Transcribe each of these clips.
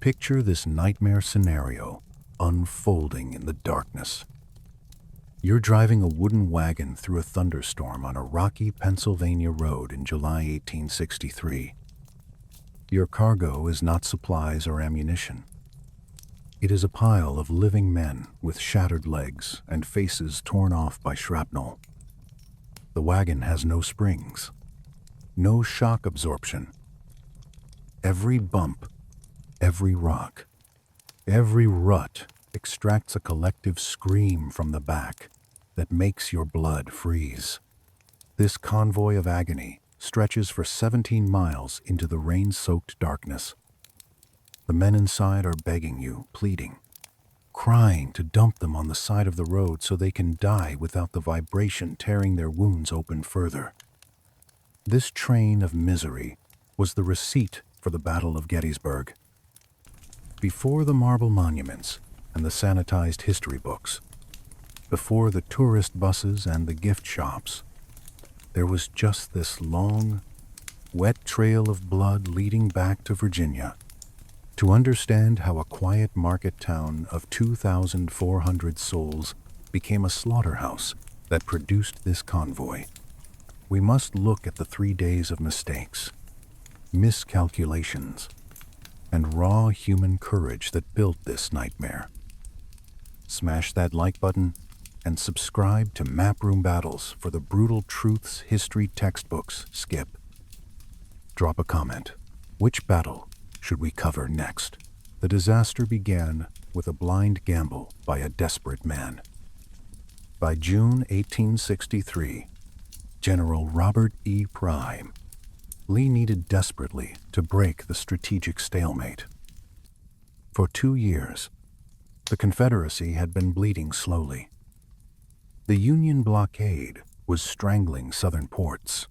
Picture this nightmare scenario unfolding in the darkness. You're driving a wooden wagon through a thunderstorm on a rocky Pennsylvania road in July 1863. Your cargo is not supplies or ammunition. It is a pile of living men with shattered legs and faces torn off by shrapnel. The wagon has no springs, no shock absorption. Every bump, every rock, every rut extracts a collective scream from the back that makes your blood freeze. This convoy of agony stretches for 17 miles into the rain-soaked darkness. The men inside are begging you, pleading, crying to dump them on the side of the road so they can die without the vibration tearing their wounds open further. This train of misery was the receipt for the Battle of Gettysburg. Before the marble monuments and the sanitized history books, before the tourist buses and the gift shops, there was just this long, wet trail of blood leading back to Virginia. To understand how a quiet market town of 2,400 souls became a slaughterhouse that produced this convoy, we must look at the 3 days of mistakes, miscalculations, and raw human courage that built this nightmare. Smash that like button and subscribe to Maproom Battles for the brutal truths history textbooks skip. Drop a comment. Which battle should we cover next? The disaster began with a blind gamble by a desperate man. By June 1863, General Robert E. Prime, Lee needed desperately to break the strategic stalemate. For 2 years, the Confederacy had been bleeding slowly. The Union blockade was strangling southern ports.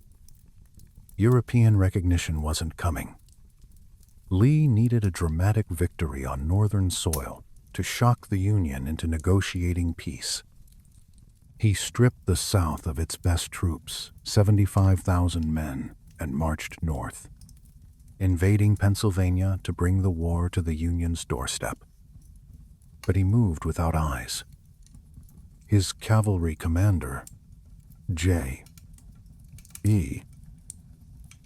European recognition wasn't coming. Lee needed a dramatic victory on northern soil to shock the Union into negotiating peace. He stripped the South of its best troops, 75,000 men, and marched north, invading Pennsylvania to bring the war to the Union's doorstep. But he moved without eyes. His cavalry commander, J. E.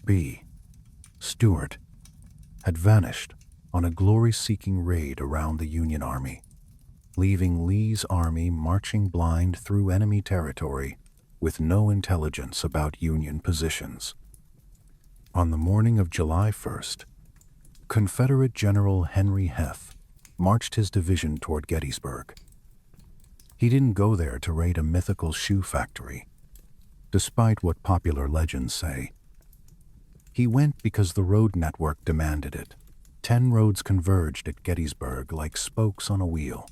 B. Stuart, had vanished on a glory-seeking raid around the Union Army, leaving Lee's army marching blind through enemy territory with no intelligence about Union positions. On the morning of July 1st, Confederate General Henry Heth marched his division toward Gettysburg. He didn't go there to raid a mythical shoe factory, despite what popular legends say. He went because the road network demanded it. 10 roads converged at Gettysburg like spokes on a wheel.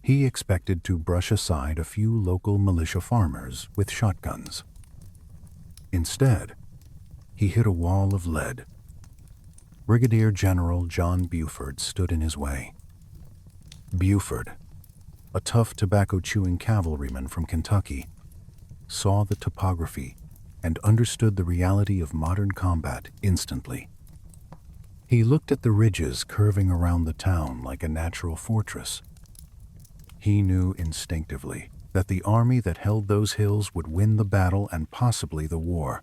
He expected to brush aside a few local militia farmers with shotguns. Instead, he hit a wall of lead. Brigadier General John Buford stood in his way. Buford, a tough tobacco-chewing cavalryman from Kentucky, saw the topography and understood the reality of modern combat instantly. He looked at the ridges curving around the town like a natural fortress. He knew instinctively that the army that held those hills would win the battle and possibly the war.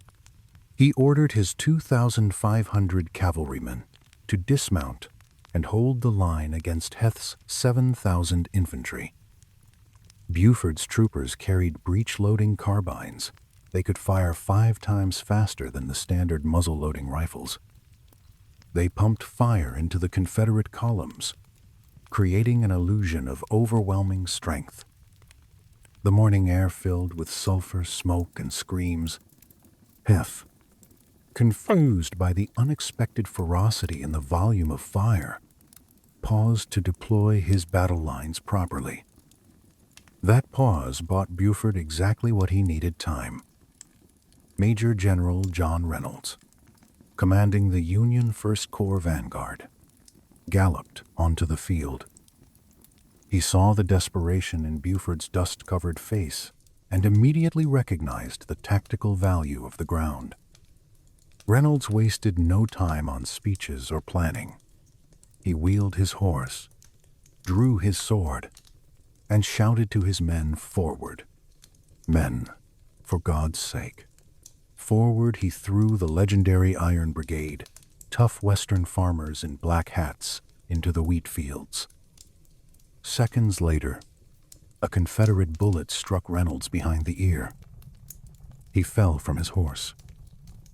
He ordered his 2,500 cavalrymen to dismount and hold the line against Heth's 7,000 infantry. Buford's troopers carried breech-loading carbines. They could fire 5 times faster than the standard muzzle-loading rifles. They pumped fire into the Confederate columns, creating an illusion of overwhelming strength. The morning air filled with sulfur, smoke, and screams. Heth, confused by the unexpected ferocity and the volume of fire, paused to deploy his battle lines properly. That pause bought Buford exactly what he needed: time. Major General John Reynolds, commanding the Union First Corps vanguard, galloped onto the field. He saw the desperation in Buford's dust-covered face and immediately recognized the tactical value of the ground. Reynolds wasted no time on speeches or planning. He wheeled his horse, drew his sword, and shouted to his men, "Forward! Men, for God's sake!" Forward he threw the legendary Iron Brigade, tough Western farmers in black hats, into the wheat fields. Seconds later, a Confederate bullet struck Reynolds behind the ear. He fell from his horse,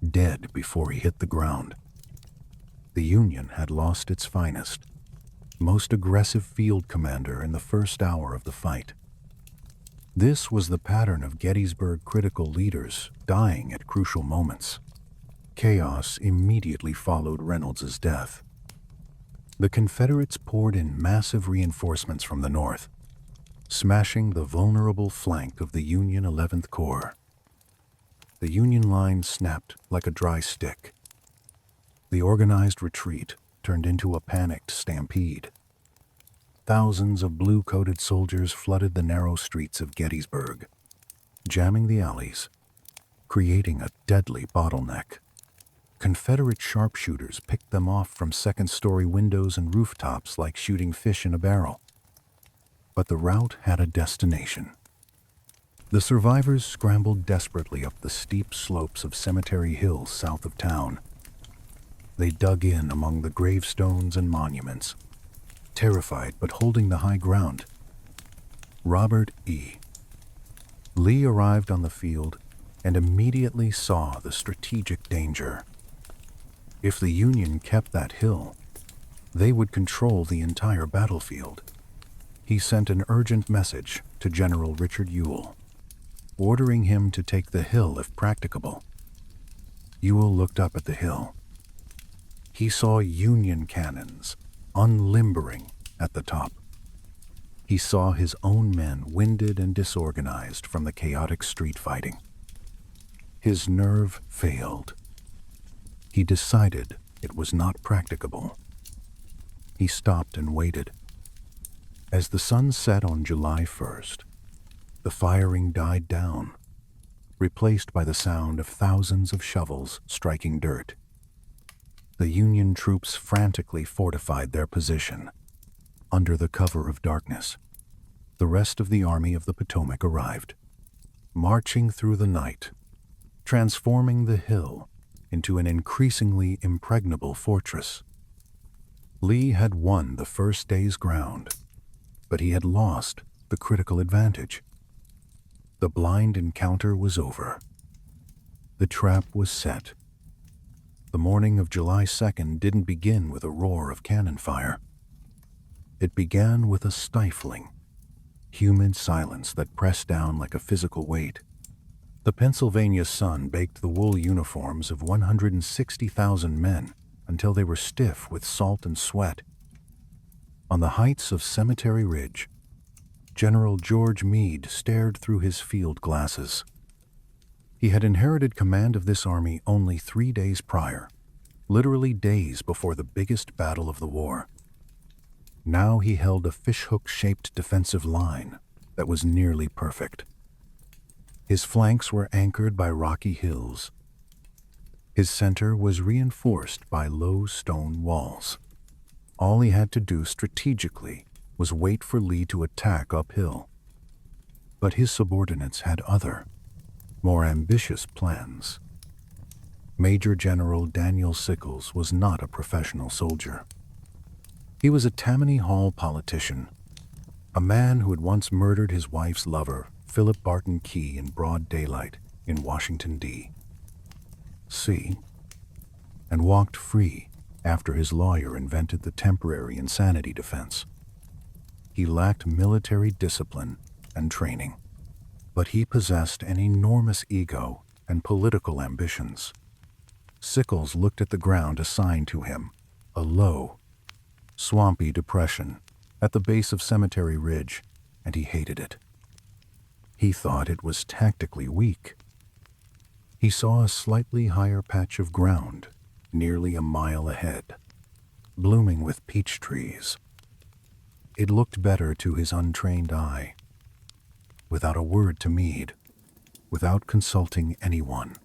dead before he hit the ground. The Union had lost its finest, most aggressive field commander in the first hour of the fight. This was the pattern of Gettysburg critical leaders dying at crucial moments. Chaos immediately followed Reynolds' death. The Confederates poured in massive reinforcements from the north, smashing the vulnerable flank of the Union 11th Corps. The Union line snapped like a dry stick. The organized retreat turned into a panicked stampede. Thousands of blue-coated soldiers flooded the narrow streets of Gettysburg, jamming the alleys, creating a deadly bottleneck. Confederate sharpshooters picked them off from second-story windows and rooftops like shooting fish in a barrel. But the route had a destination. The survivors scrambled desperately up the steep slopes of Cemetery Hill south of town. They dug in among the gravestones and monuments, terrified but holding the high ground. Robert E. Lee arrived on the field and immediately saw the strategic danger. If the Union kept that hill, they would control the entire battlefield. He sent an urgent message to General Richard Ewell, ordering him to take the hill if practicable. Ewell looked up at the hill. He saw Union cannons unlimbering at the top. He saw his own men winded and disorganized from the chaotic street fighting. His nerve failed. He decided it was not practicable. He stopped and waited. As the sun set on July 1st, the firing died down, replaced by the sound of thousands of shovels striking dirt. The Union troops frantically fortified their position. Under the cover of darkness, the rest of the Army of the Potomac arrived, marching through the night, transforming the hill into an increasingly impregnable fortress. Lee had won the first day's ground, but he had lost the critical advantage. The blind encounter was over. The trap was set. The morning of July 2nd didn't begin with a roar of cannon fire. It began with a stifling, humid silence that pressed down like a physical weight. The Pennsylvania sun baked the wool uniforms of 160,000 men until they were stiff with salt and sweat. On the heights of Cemetery Ridge, General George Meade stared through his field glasses. He had inherited command of this army only 3 days prior, literally days before the biggest battle of the war. Now he held a fishhook-shaped defensive line that was nearly perfect. His flanks were anchored by rocky hills. His center was reinforced by low stone walls. All he had to do strategically was wait for Lee to attack uphill. But his subordinates had other, more ambitious plans. Major General Daniel Sickles was not a professional soldier. He was a Tammany Hall politician, a man who had once murdered his wife's lover, Philip Barton Key, in broad daylight in Washington, D.C., and walked free after his lawyer invented the temporary insanity defense. He lacked military discipline and training, but he possessed an enormous ego and political ambitions. Sickles looked at the ground assigned to him, a low, swampy depression at the base of Cemetery Ridge, and he hated it. He thought it was tactically weak. He saw a slightly higher patch of ground, nearly a mile ahead, blooming with peach trees. It looked better to his untrained eye. Without a word to Meade, without consulting anyone,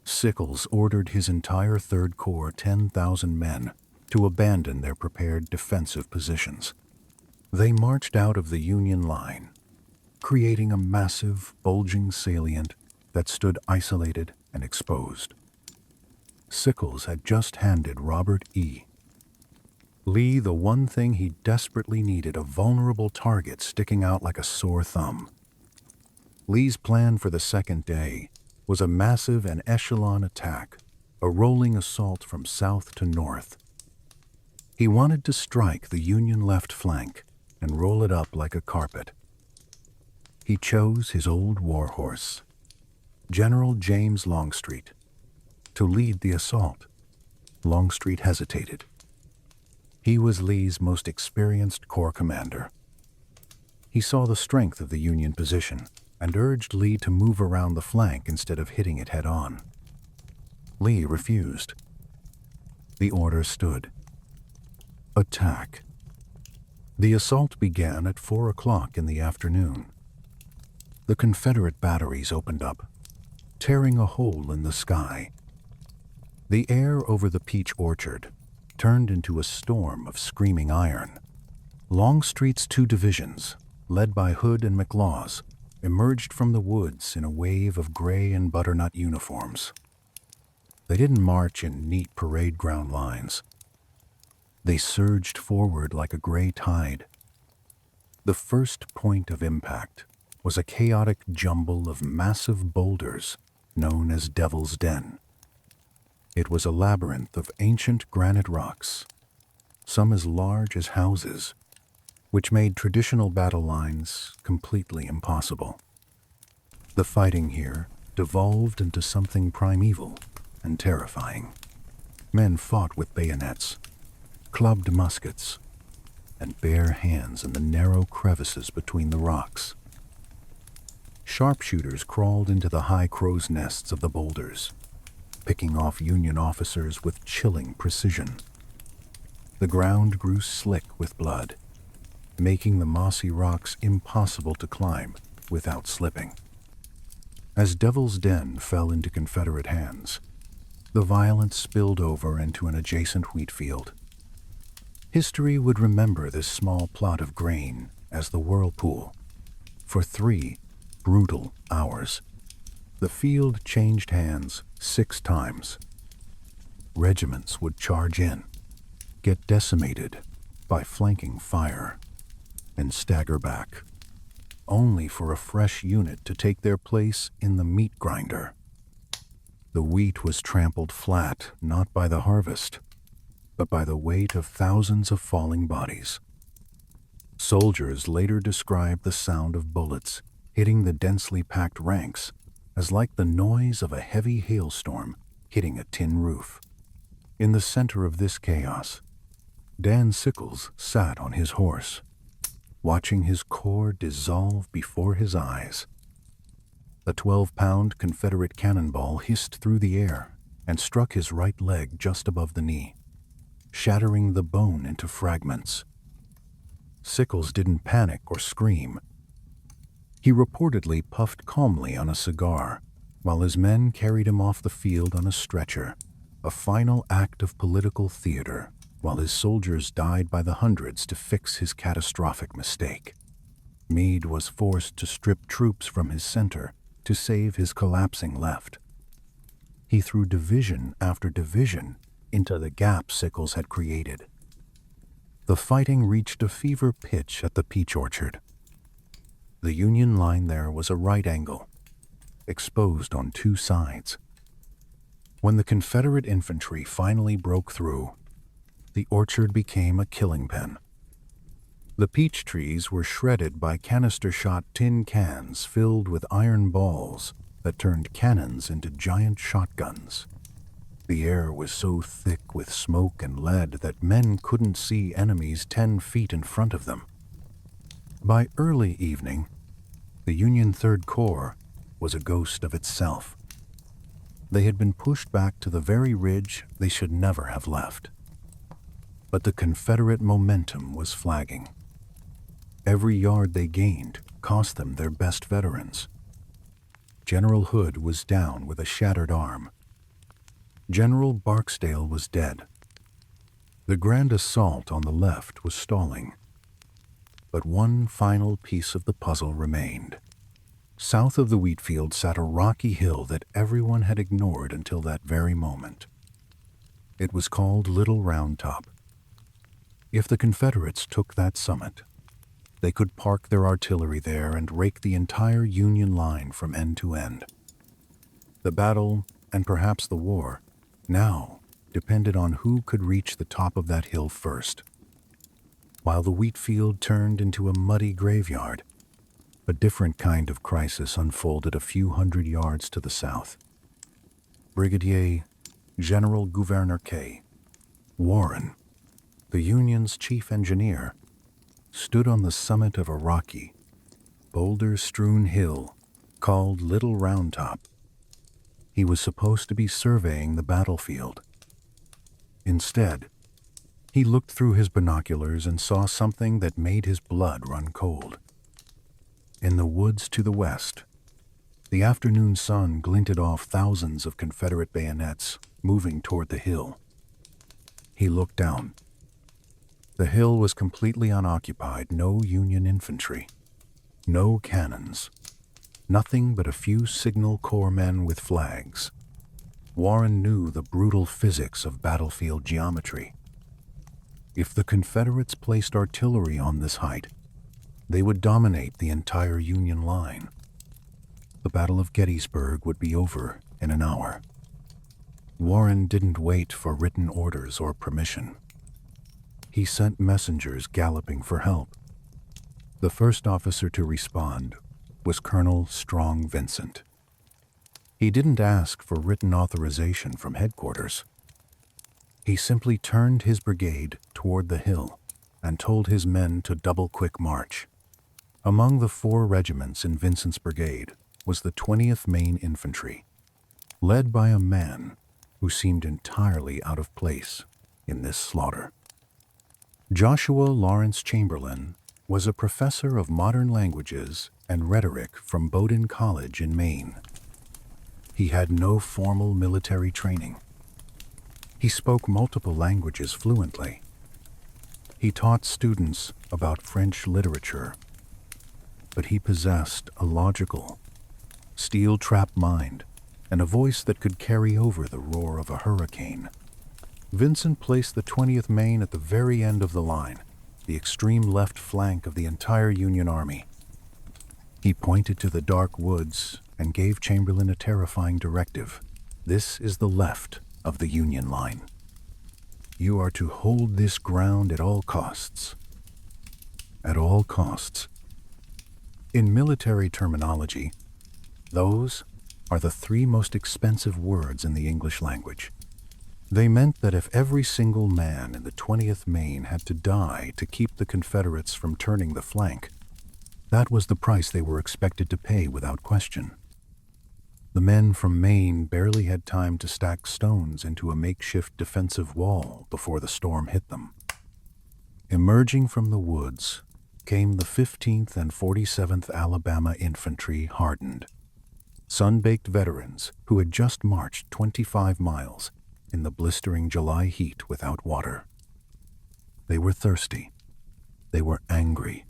Sickles ordered his entire Third Corps, 10,000 men, to abandon their prepared defensive positions. They marched out of the Union line, creating a massive, bulging salient that stood isolated and exposed. Sickles had just handed Robert E. Lee the one thing he desperately needed, a vulnerable target sticking out like a sore thumb. Lee's plan for the second day was a massive and echelon attack, a rolling assault from south to north. He wanted to strike the Union left flank and roll it up like a carpet. He chose his old warhorse, General James Longstreet, to lead the assault. Longstreet hesitated. He was Lee's most experienced corps commander. He saw the strength of the Union position and urged Lee to move around the flank instead of hitting it head-on. Lee refused. The order stood. Attack. The assault began at 4 o'clock in the afternoon. The Confederate batteries opened up, tearing a hole in the sky. The air over the peach orchard turned into a storm of screaming iron. Longstreet's 2 divisions, led by Hood and McLaws, emerged from the woods in a wave of gray and butternut uniforms. They didn't march in neat parade ground lines. They surged forward like a gray tide. The first point of impact was a chaotic jumble of massive boulders known as Devil's Den. It was a labyrinth of ancient granite rocks, some as large as houses, which made traditional battle lines completely impossible. The fighting here devolved into something primeval and terrifying. Men fought with bayonets, clubbed muskets, and bare hands in the narrow crevices between the rocks. Sharpshooters crawled into the high crow's nests of the boulders, picking off Union officers with chilling precision. The ground grew slick with blood, making the mossy rocks impossible to climb without slipping. As Devil's Den fell into Confederate hands, the violence spilled over into an adjacent wheatfield. History would remember this small plot of grain as the whirlpool. For 3 brutal hours, the field changed hands 6 times. Regiments would charge in, get decimated by flanking fire, and stagger back, only for a fresh unit to take their place in the meat grinder. The wheat was trampled flat not by the harvest, but by the weight of thousands of falling bodies. Soldiers later described the sound of bullets hitting the densely packed ranks as like the noise of a heavy hailstorm hitting a tin roof. In the center of this chaos, Dan Sickles sat on his horse, watching his corps dissolve before his eyes. A 12-pound Confederate cannonball hissed through the air and struck his right leg just above the knee, shattering the bone into fragments. Sickles didn't panic or scream. He reportedly puffed calmly on a cigar while his men carried him off the field on a stretcher, a final act of political theater, while his soldiers died by the hundreds to fix his catastrophic mistake. Meade was forced to strip troops from his center to save his collapsing left. He threw division after division into the gap Sickles had created. The fighting reached a fever pitch at the peach orchard. The Union line there was a right angle, exposed on 2 sides. When the Confederate infantry finally broke through, the orchard became a killing pen. The peach trees were shredded by canister-shot tin cans filled with iron balls that turned cannons into giant shotguns. The air was so thick with smoke and lead that men couldn't see enemies 10 feet in front of them. By early evening, the Union Third Corps was a ghost of itself. They had been pushed back to the very ridge they should never have left. But the Confederate momentum was flagging. Every yard they gained cost them their best veterans. General Hood was down with a shattered arm. General Barksdale was dead. The grand assault on the left was stalling, but one final piece of the puzzle remained. South of the Wheatfield sat a rocky hill that everyone had ignored until that very moment. It was called Little Round Top. If the Confederates took that summit, they could park their artillery there and rake the entire Union line from end to end. The battle, and perhaps the war, now depended on who could reach the top of that hill first. While the Wheatfield turned into a muddy graveyard, a different kind of crisis unfolded a few hundred yards to the south. Brigadier General Gouverneur K. Warren, the Union's chief engineer, stood on the summit of a rocky, boulder-strewn hill called Little Round Top. He was supposed to be surveying the battlefield. Instead, he looked through his binoculars and saw something that made his blood run cold. In the woods to the west, the afternoon sun glinted off thousands of Confederate bayonets moving toward the hill. He looked down. The hill was completely unoccupied, no Union infantry, no cannons, nothing but a few signal corps men with flags. Warren knew the brutal physics of battlefield geometry. If the Confederates placed artillery on this height, they would dominate the entire Union line. The Battle of Gettysburg would be over in an hour. Warren didn't wait for written orders or permission. He sent messengers galloping for help. The first officer to respond was Colonel Strong Vincent. He didn't ask for written authorization from headquarters. He simply turned his brigade toward the hill and told his men to double-quick march. Among the 4 regiments in Vincent's brigade was the 20th Maine Infantry, led by a man who seemed entirely out of place in this slaughter. Joshua Lawrence Chamberlain was a professor of modern languages and rhetoric from Bowdoin College in Maine. He had no formal military training. He spoke multiple languages fluently. He taught students about French literature, but he possessed a logical, steel-trap mind and a voice that could carry over the roar of a hurricane. Vincent placed the 20th Maine at the very end of the line, the extreme left flank of the entire Union Army. He pointed to the dark woods and gave Chamberlain a terrifying directive. This is the left of the Union line. You are to hold this ground at all costs. At all costs. In military terminology, those are the 3 most expensive words in the English language. They meant that if every single man in the 20th Maine had to die to keep the Confederates from turning the flank, that was the price they were expected to pay without question. The men from Maine barely had time to stack stones into a makeshift defensive wall before the storm hit them. Emerging from the woods came the 15th and 47th Alabama Infantry, hardened, sun-baked veterans who had just marched 25 miles in the blistering July heat without water. They were thirsty, they were angry,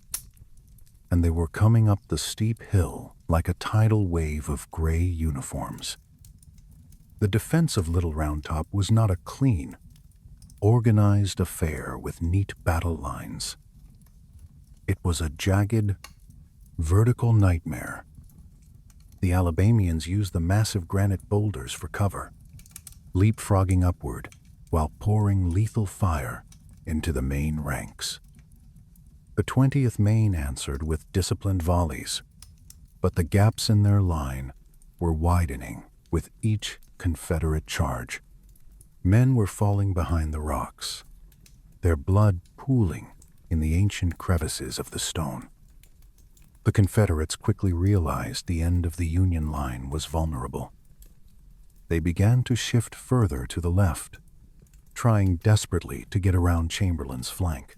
and they were coming up the steep hill like a tidal wave of gray uniforms. The defense of Little Round Top was not a clean, organized affair with neat battle lines. It was a jagged, vertical nightmare. The Alabamians used the massive granite boulders for cover, leapfrogging upward while pouring lethal fire into the Maine ranks. The 20th Maine answered with disciplined volleys, but the gaps in their line were widening with each Confederate charge. Men were falling behind the rocks, their blood pooling in the ancient crevices of the stone. The Confederates quickly realized the end of the Union line was vulnerable. They began to shift further to the left, trying desperately to get around Chamberlain's flank.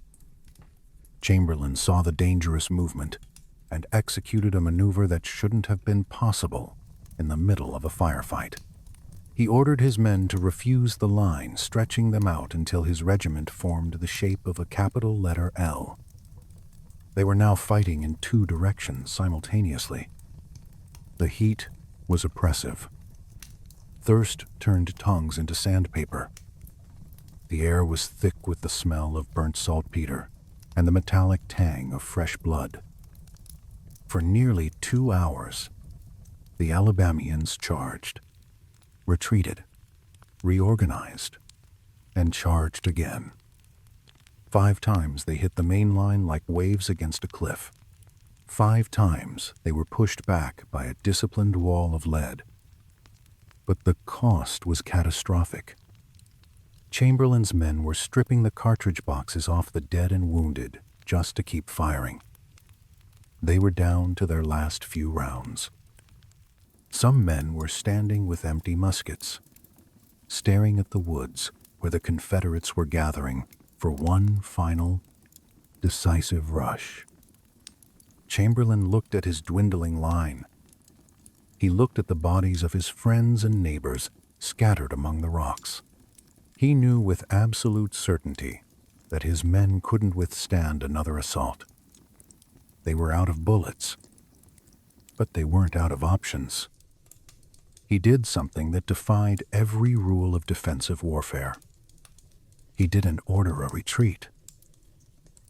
Chamberlain saw the dangerous movement and executed a maneuver that shouldn't have been possible in the middle of a firefight. He ordered his men to refuse the line, stretching them out until his regiment formed the shape of a capital letter L. They were now fighting in two directions simultaneously. The heat was oppressive. Thirst turned tongues into sandpaper. The air was thick with the smell of burnt saltpeter and the metallic tang of fresh blood. For nearly 2 hours, the Alabamians charged, retreated, reorganized, and charged again. 5 times they hit the main line like waves against a cliff. 5 times they were pushed back by a disciplined wall of lead. But the cost was catastrophic. Chamberlain's men were stripping the cartridge boxes off the dead and wounded just to keep firing. They were down to their last few rounds. Some men were standing with empty muskets, staring at the woods where the Confederates were gathering for one final, decisive rush. Chamberlain looked at his dwindling line. He looked at the bodies of his friends and neighbors scattered among the rocks. He knew with absolute certainty that his men couldn't withstand another assault. They were out of bullets, but they weren't out of options. He did something that defied every rule of defensive warfare. He didn't order a retreat.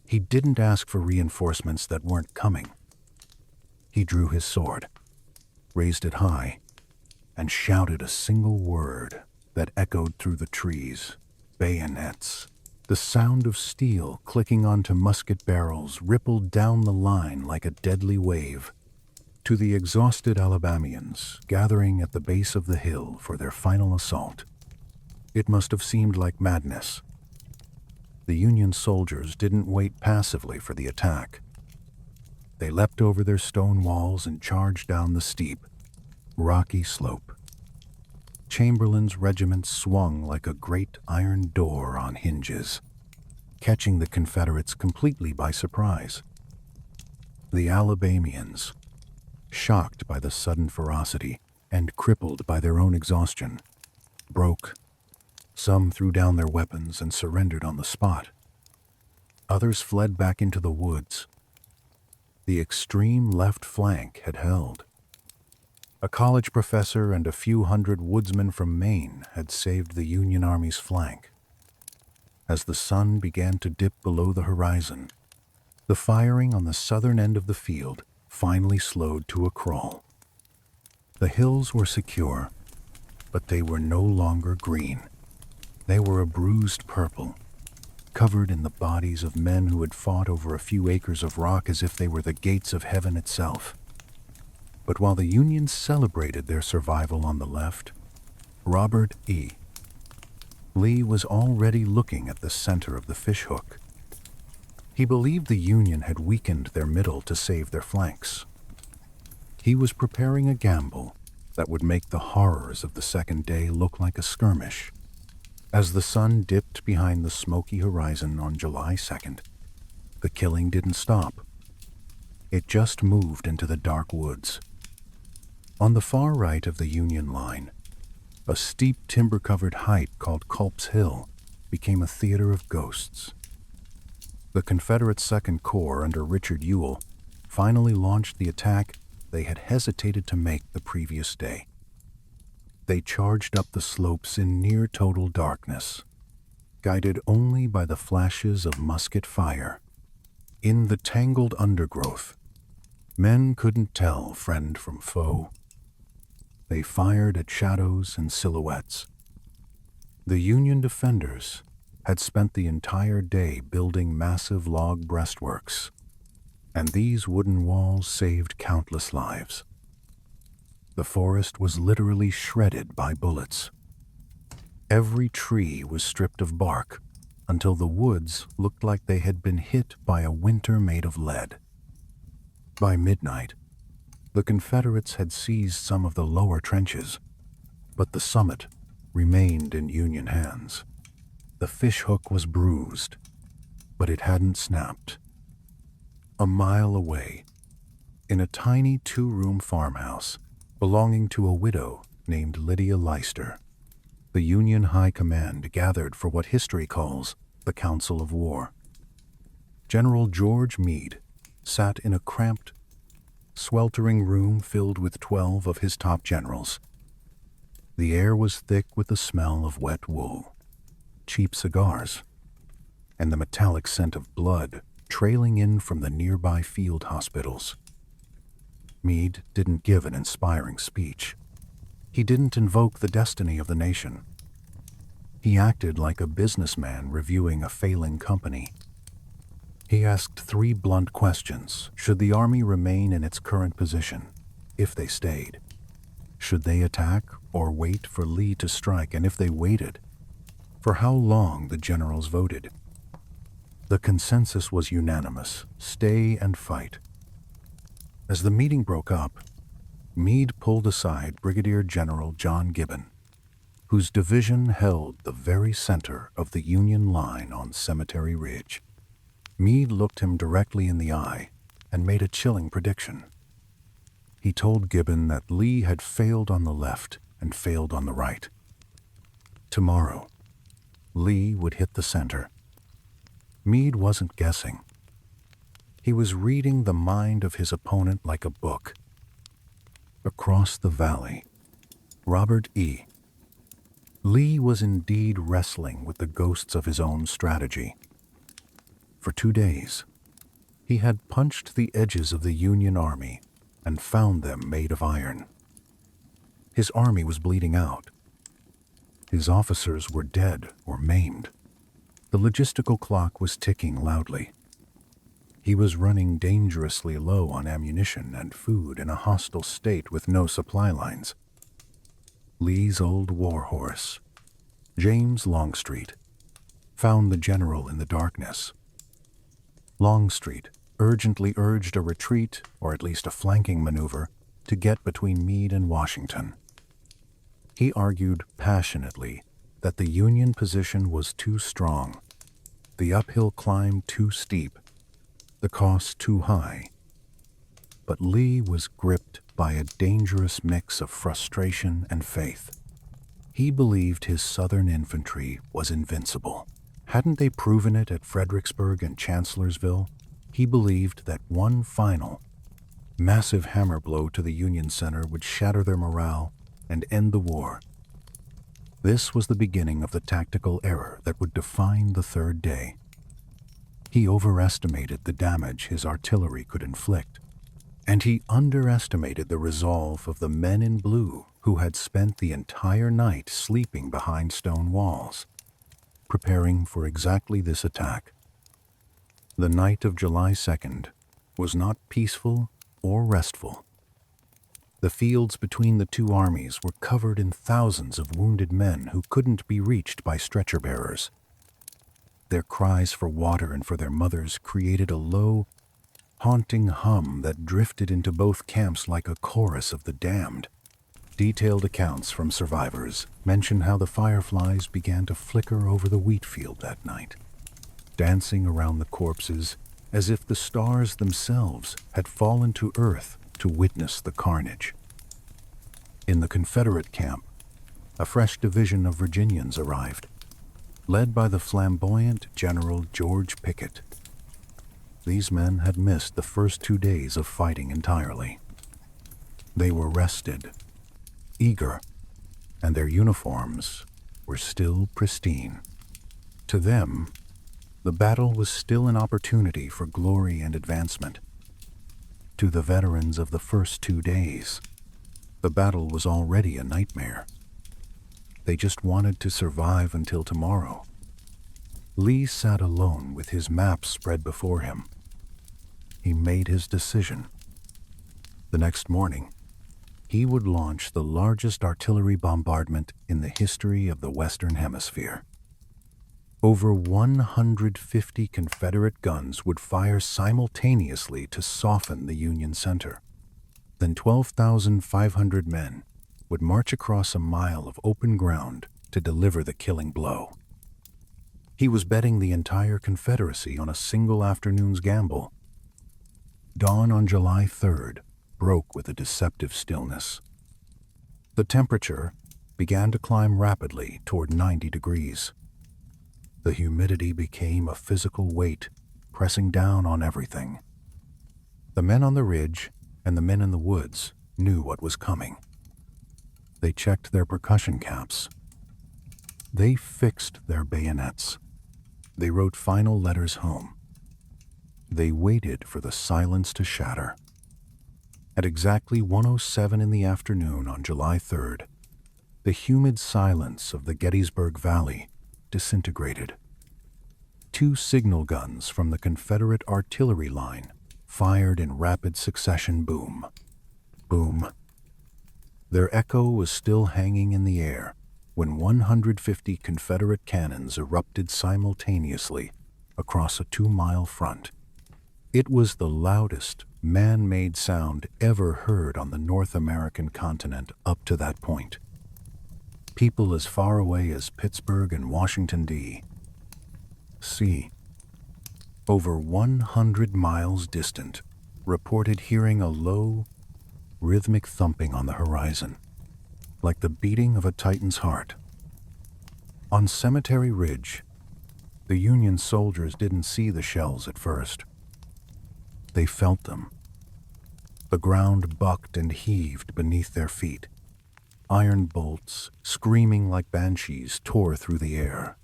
He didn't ask for reinforcements that weren't coming. He drew his sword, raised it high, and shouted a single word that echoed through the trees: bayonets. The sound of steel clicking onto musket barrels rippled down the line like a deadly wave. To the exhausted Alabamians gathering at the base of the hill for their final assault, it must have seemed like madness. The Union soldiers didn't wait passively for the attack. They leapt over their stone walls and charged down the steep, rocky slope. Chamberlain's regiment swung like a great iron door on hinges, catching the Confederates completely by surprise. The Alabamians, shocked by the sudden ferocity and crippled by their own exhaustion, broke. Some threw down their weapons and surrendered on the spot. Others fled back into the woods. The extreme left flank had held. A college professor and a few hundred woodsmen from Maine had saved the Union Army's flank. As the sun began to dip below the horizon, the firing on the southern end of the field finally slowed to a crawl. The hills were secure, but they were no longer green. They were a bruised purple, covered in the bodies of men who had fought over a few acres of rock as if they were the gates of heaven itself. But while the Unions celebrated their survival on the left, Robert E. Lee was already looking at the center of the fishhook. He believed the Union had weakened their middle to save their flanks. He was preparing a gamble that would make the horrors of the second day look like a skirmish. As the sun dipped behind the smoky horizon on July 2nd, the killing didn't stop. It just moved into the dark woods. On the far right of the Union line, a steep timber-covered height called Culp's Hill became a theater of ghosts. The Confederate Second Corps under Richard Ewell finally launched the attack they had hesitated to make the previous day. They charged up the slopes in near total darkness, guided only by the flashes of musket fire. In the tangled undergrowth, men couldn't tell friend from foe. They fired at shadows and silhouettes. The Union defenders had spent the entire day building massive log breastworks, and these wooden walls saved countless lives. The forest was literally shredded by bullets. Every tree was stripped of bark until the woods looked like they had been hit by a winter made of lead. By midnight, the Confederates had seized some of the lower trenches, but the summit remained in Union hands. The fishhook was bruised, but it hadn't snapped. A mile away, in a tiny 2-room farmhouse belonging to a widow named Lydia Leicester, The Union High Command gathered for what history calls the Council of War. General George Meade sat in a cramped, sweltering room filled with 12 of his top generals. The air was thick with the smell of wet wool, cheap cigars, and the metallic scent of blood trailing in from the nearby field hospitals. Meade didn't give an inspiring speech. He didn't invoke the destiny of the nation. He acted like a businessman reviewing a failing company. He asked 3 blunt questions. Should the army remain in its current position, if they stayed? Should they attack or wait for Lee to strike? And if they waited, for how long? The generals voted. The consensus was unanimous: stay and fight. As the meeting broke up, Meade pulled aside Brigadier General John Gibbon, whose division held the very center of the Union line on Cemetery Ridge. Meade looked him directly in the eye and made a chilling prediction. He told Gibbon that Lee had failed on the left and failed on the right. Tomorrow, Lee would hit the center. Meade wasn't guessing. He was reading the mind of his opponent like a book. Across the valley, Robert E. Lee was indeed wrestling with the ghosts of his own strategy. For 2 days, he had punched the edges of the Union Army and found them made of iron. His army was bleeding out. His officers were dead or maimed. The logistical clock was ticking loudly. He was running dangerously low on ammunition and food in a hostile state with no supply lines. Lee's old warhorse, James Longstreet, found the general in the darkness. Longstreet urgently urged a retreat, or at least a flanking maneuver, to get between Meade and Washington. He argued passionately that the Union position was too strong, the uphill climb too steep, the cost too high. But Lee was gripped by a dangerous mix of frustration and faith. He believed his Southern infantry was invincible. Hadn't they proven it at Fredericksburg and Chancellorsville? He believed that one final, massive hammer blow to the Union center would shatter their morale and end the war. This was the beginning of the tactical error that would define the third day. He overestimated the damage his artillery could inflict, and he underestimated the resolve of the men in blue who had spent the entire night sleeping behind stone walls, preparing for exactly this attack. The night of July 2nd was not peaceful or restful. The fields between the two armies were covered in thousands of wounded men who couldn't be reached by stretcher bearers. Their cries for water and for their mothers created a low, haunting hum that drifted into both camps like a chorus of the damned. Detailed accounts from survivors mention how the fireflies began to flicker over the Wheatfield that night, dancing around the corpses as if the stars themselves had fallen to earth to witness the carnage. In the Confederate camp, a fresh division of Virginians arrived, led by the flamboyant General George Pickett. These men had missed the first 2 days of fighting entirely. They were rested, eager, and their uniforms were still pristine. To them, the battle was still an opportunity for glory and advancement. To the veterans of the first 2 days, the battle was already a nightmare. They just wanted to survive until tomorrow. Lee sat alone with his maps spread before him. He made his decision. The next morning, he would launch the largest artillery bombardment in the history of the Western Hemisphere. Over 150 Confederate guns would fire simultaneously to soften the Union center. Then 12,500 men would march across a mile of open ground to deliver the killing blow. He was betting the entire Confederacy on a single afternoon's gamble. Dawn on July 3rd broke with a deceptive stillness. The temperature, began to climb rapidly toward 90 degrees. The humidity became a physical weight, pressing down on everything. The men on the ridge and the men in the woods knew what was coming. They checked their percussion caps. They fixed their bayonets. They wrote final letters home. They waited for the silence to shatter. At exactly 1:07 in the afternoon on July 3rd, the humid silence of the Gettysburg Valley disintegrated. 2 signal guns from the Confederate artillery line fired in rapid succession. Boom, boom. Their echo was still hanging in the air when 150 Confederate cannons erupted simultaneously across a 2-mile front. It was the loudest man-made sound ever heard on the North American continent up to that point. People as far away as Pittsburgh and Washington, D.C., over 100 miles distant, reported hearing a low, rhythmic thumping on the horizon, like the beating of a Titan's heart. On Cemetery Ridge, the Union soldiers didn't see the shells at first. They felt them. The ground bucked and heaved beneath their feet. Iron bolts, screaming like banshees, tore through the air,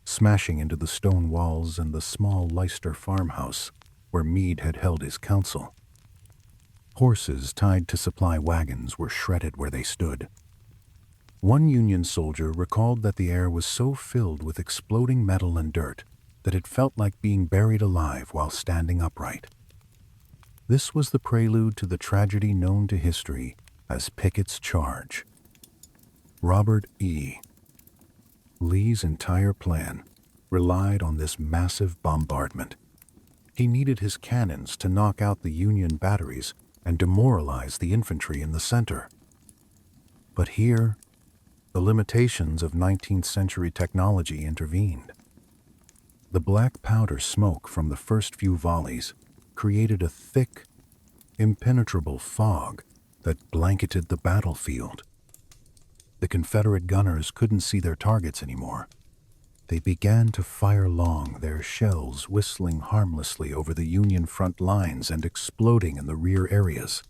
smashing into the stone walls and the small Leicester farmhouse where Meade had held his council. Horses tied to supply wagons were shredded where they stood. One Union soldier recalled that the air was so filled with exploding metal and dirt that it felt like being buried alive while standing upright. This was the prelude to the tragedy known to history as Pickett's Charge. Robert E. Lee's entire plan relied on this massive bombardment. He needed his cannons to knock out the Union batteries and demoralize the infantry in the center. But here, the limitations of 19th century technology intervened. The black powder smoke from the first few volleys created a thick, impenetrable fog that blanketed the battlefield. The Confederate gunners couldn't see their targets anymore. They began to fire long, their shells whistling harmlessly over the Union front lines and exploding in the rear areas,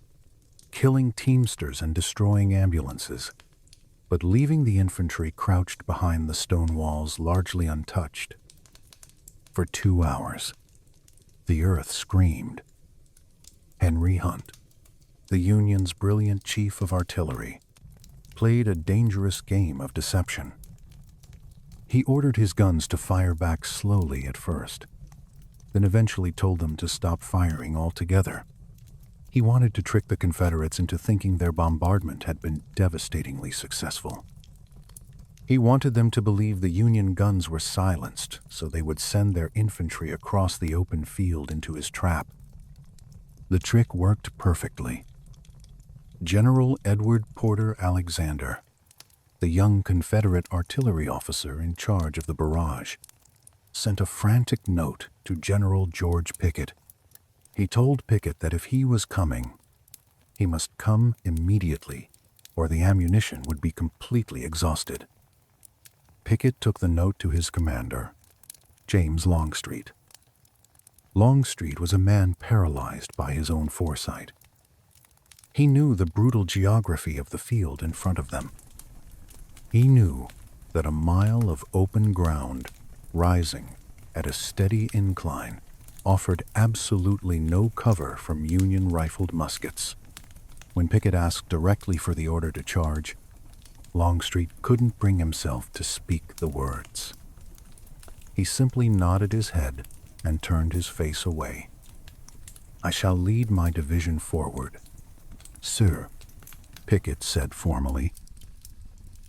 killing teamsters and destroying ambulances, but leaving the infantry crouched behind the stone walls largely untouched. For 2 hours, the earth screamed. Henry Hunt, the Union's brilliant chief of artillery, played a dangerous game of deception. He ordered his guns to fire back slowly at first, then eventually told them to stop firing altogether. He wanted to trick the Confederates into thinking their bombardment had been devastatingly successful. He wanted them to believe the Union guns were silenced so they would send their infantry across the open field into his trap. The trick worked perfectly. General Edward Porter Alexander, the young Confederate artillery officer in charge of the barrage, sent a frantic note to General George Pickett. He told Pickett that if he was coming, he must come immediately, or the ammunition would be completely exhausted. Pickett took the note to his commander, James Longstreet. Longstreet was a man paralyzed by his own foresight. He knew the brutal geography of the field in front of them. He knew that a mile of open ground, rising at a steady incline, offered absolutely no cover from Union rifled muskets. When Pickett asked directly for the order to charge, Longstreet couldn't bring himself to speak the words. He simply nodded his head and turned his face away. "I shall lead my division forward, sir," Pickett said formally.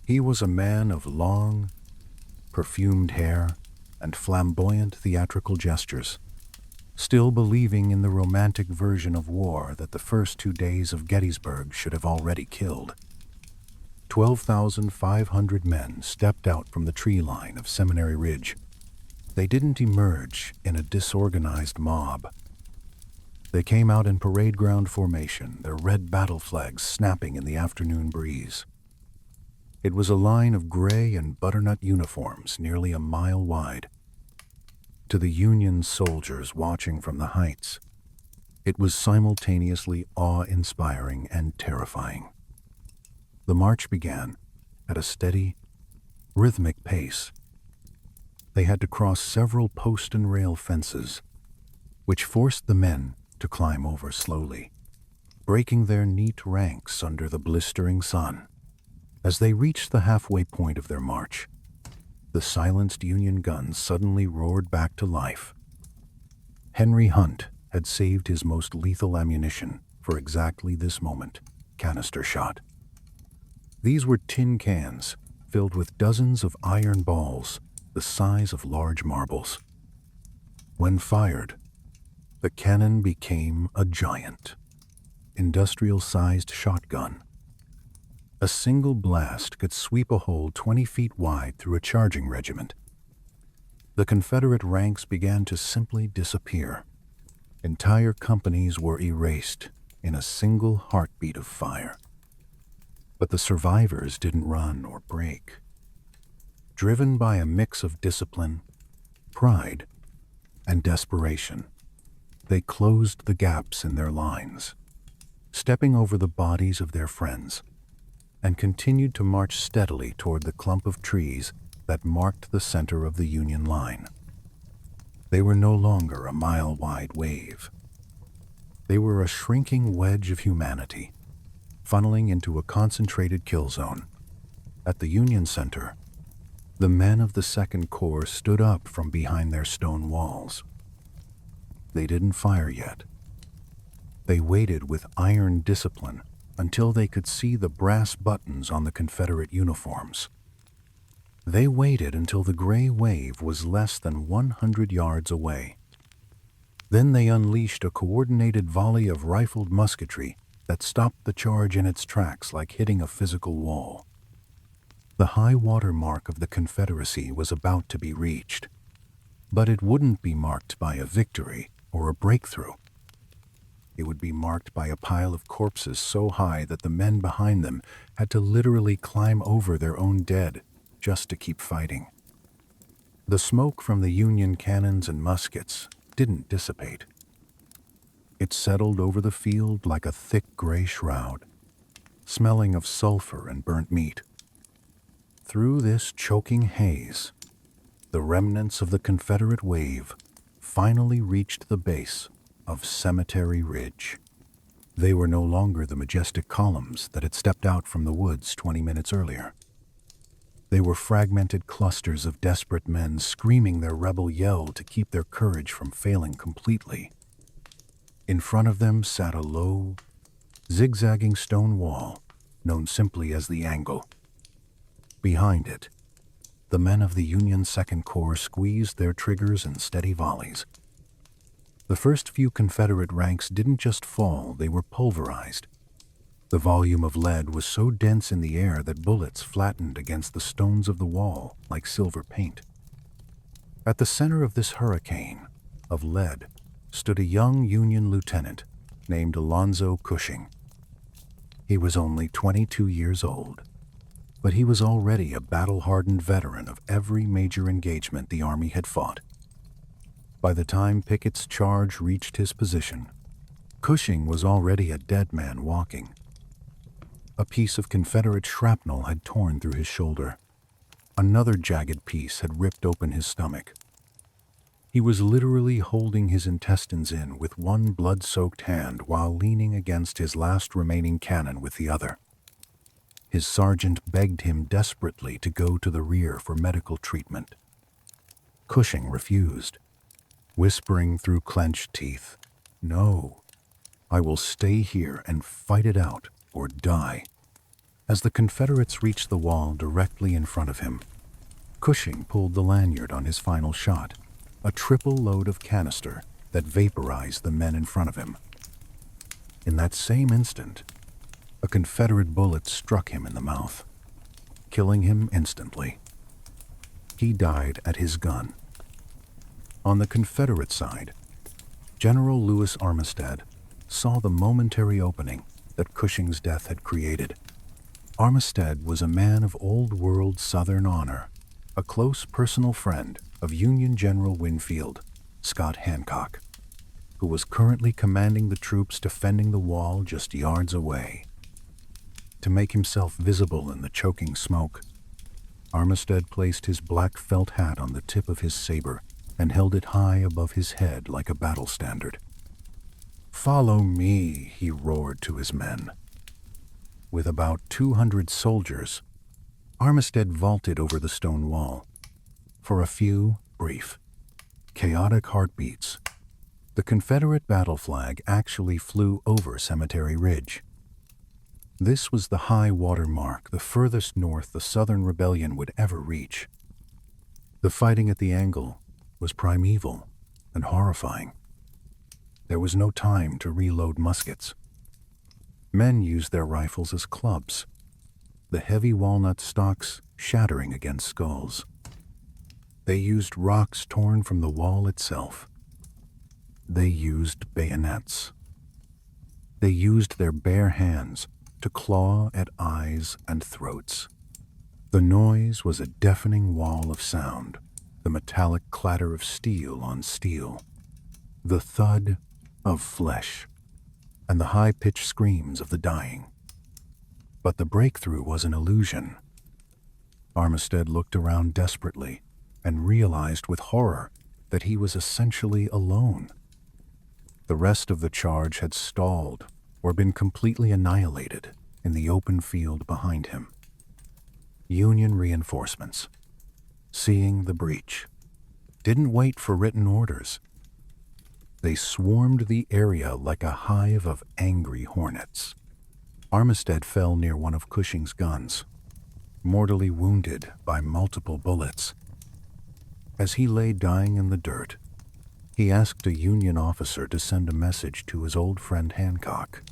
He was a man of long, perfumed hair and flamboyant theatrical gestures, still believing in the romantic version of war that the first 2 days of Gettysburg should have already killed. 12,500 men stepped out from the tree line of Seminary Ridge. They didn't emerge in a disorganized mob. They came out in parade ground formation, their red battle flags snapping in the afternoon breeze. It was a line of gray and butternut uniforms nearly a mile wide. To the Union soldiers watching from the heights, it was simultaneously awe-inspiring and terrifying. The march began at a steady, rhythmic pace. They had to cross several post and rail fences, which forced the men to climb over slowly, breaking their neat ranks under the blistering sun. As they reached the halfway point of their march, the silenced Union guns suddenly roared back to life. Henry Hunt had saved his most lethal ammunition for exactly this moment: canister shot. These were tin cans filled with dozens of iron balls the size of large marbles. When fired, the cannon became a giant, industrial-sized shotgun. A single blast could sweep a hole 20 feet wide through a charging regiment. The Confederate ranks began to simply disappear. Entire companies were erased in a single heartbeat of fire. But the survivors didn't run or break. Driven by a mix of discipline, pride, and desperation, they closed the gaps in their lines, stepping over the bodies of their friends, and continued to march steadily toward the clump of trees that marked the center of the Union line. They were no longer a mile-wide wave. They were a shrinking wedge of humanity, funneling into a concentrated kill zone. At the Union center, the men of the Second Corps stood up from behind their stone walls. They didn't fire yet. They waited with iron discipline until they could see the brass buttons on the Confederate uniforms. They waited until the gray wave was less than 100 yards away. Then they unleashed a coordinated volley of rifled musketry that stopped the charge in its tracks like hitting a physical wall. The high water mark of the Confederacy was about to be reached, but it wouldn't be marked by a victory or a breakthrough. It would be marked by a pile of corpses so high that the men behind them had to literally climb over their own dead just to keep fighting. The smoke from the Union cannons and muskets didn't dissipate. It settled over the field like a thick gray shroud, smelling of sulfur and burnt meat. Through this choking haze, the remnants of the Confederate wave finally reached the base of Cemetery Ridge. They were no longer the majestic columns that had stepped out from the woods 20 minutes earlier. They were fragmented clusters of desperate men screaming their rebel yell to keep their courage from failing completely. In front of them sat a low, zigzagging stone wall known simply as the Angle. Behind it, the men of the Union Second Corps squeezed their triggers in steady volleys. The first few Confederate ranks didn't just fall, they were pulverized. The volume of lead was so dense in the air that bullets flattened against the stones of the wall like silver paint. At the center of this hurricane of lead stood a young Union lieutenant named Alonzo Cushing. He was only 22 years old, but he was already a battle-hardened veteran of every major engagement the Army had fought. By the time Pickett's charge reached his position, Cushing was already a dead man walking. A piece of Confederate shrapnel had torn through his shoulder. Another jagged piece had ripped open his stomach. He was literally holding his intestines in with one blood-soaked hand while leaning against his last remaining cannon with the other. His sergeant begged him desperately to go to the rear for medical treatment. Cushing refused, whispering through clenched teeth, "No, I will stay here and fight it out or die." As the Confederates reached the wall directly in front of him, Cushing pulled the lanyard on his final shot, a triple load of canister that vaporized the men in front of him. In that same instant, a Confederate bullet struck him in the mouth, killing him instantly. He died at his gun. On the Confederate side, General Lewis Armistead saw the momentary opening that Cushing's death had created. Armistead was a man of old-world Southern honor, a close personal friend of Union General Wheatfield, Scott Hancock, who was currently commanding the troops defending the wall just yards away. To make himself visible in the choking smoke, Armistead placed his black felt hat on the tip of his saber and held it high above his head like a battle standard. "Follow me," he roared to his men. With about 200 soldiers, Armistead vaulted over the stone wall. For a few brief, chaotic heartbeats, the Confederate battle flag actually flew over Cemetery Ridge. This was the high water mark, the furthest north the Southern Rebellion would ever reach. The fighting at the angle was primeval and horrifying. There was no time to reload muskets. Men used their rifles as clubs, the heavy walnut stocks shattering against skulls. They used rocks torn from the wall itself. They used bayonets. They used their bare hands to claw at eyes and throats. The noise was a deafening wall of sound, the metallic clatter of steel on steel, the thud of flesh, and the high-pitched screams of the dying. But the breakthrough was an illusion. Armistead looked around desperately and realized with horror that he was essentially alone. The rest of the charge had stalled or been completely annihilated in the open field behind him. Union reinforcements, seeing the breach, didn't wait for written orders. They swarmed the area like a hive of angry hornets. Armistead fell near one of Cushing's guns, mortally wounded by multiple bullets. As he lay dying in the dirt, he asked a Union officer to send a message to his old friend Hancock.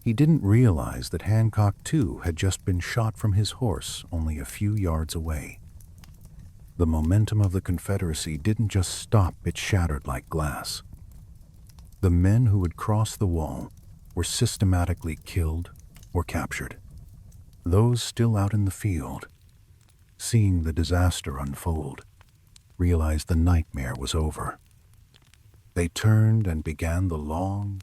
He didn't realize that Hancock, too, had just been shot from his horse only a few yards away. The momentum of the Confederacy didn't just stop, it shattered like glass. The men who had crossed the wall were systematically killed or captured. Those still out in the field, seeing the disaster unfold, realized the nightmare was over. They turned and began the long,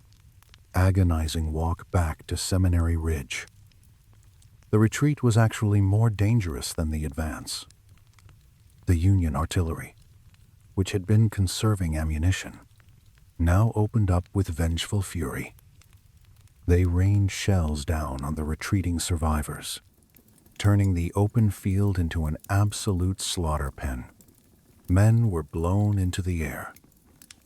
agonizing walk back to Seminary Ridge. The retreat was actually more dangerous than the advance. The Union artillery, which had been conserving ammunition, now opened up with vengeful fury. They rained shells down on the retreating survivors, turning the open field into an absolute slaughter pen. Men were blown into the air,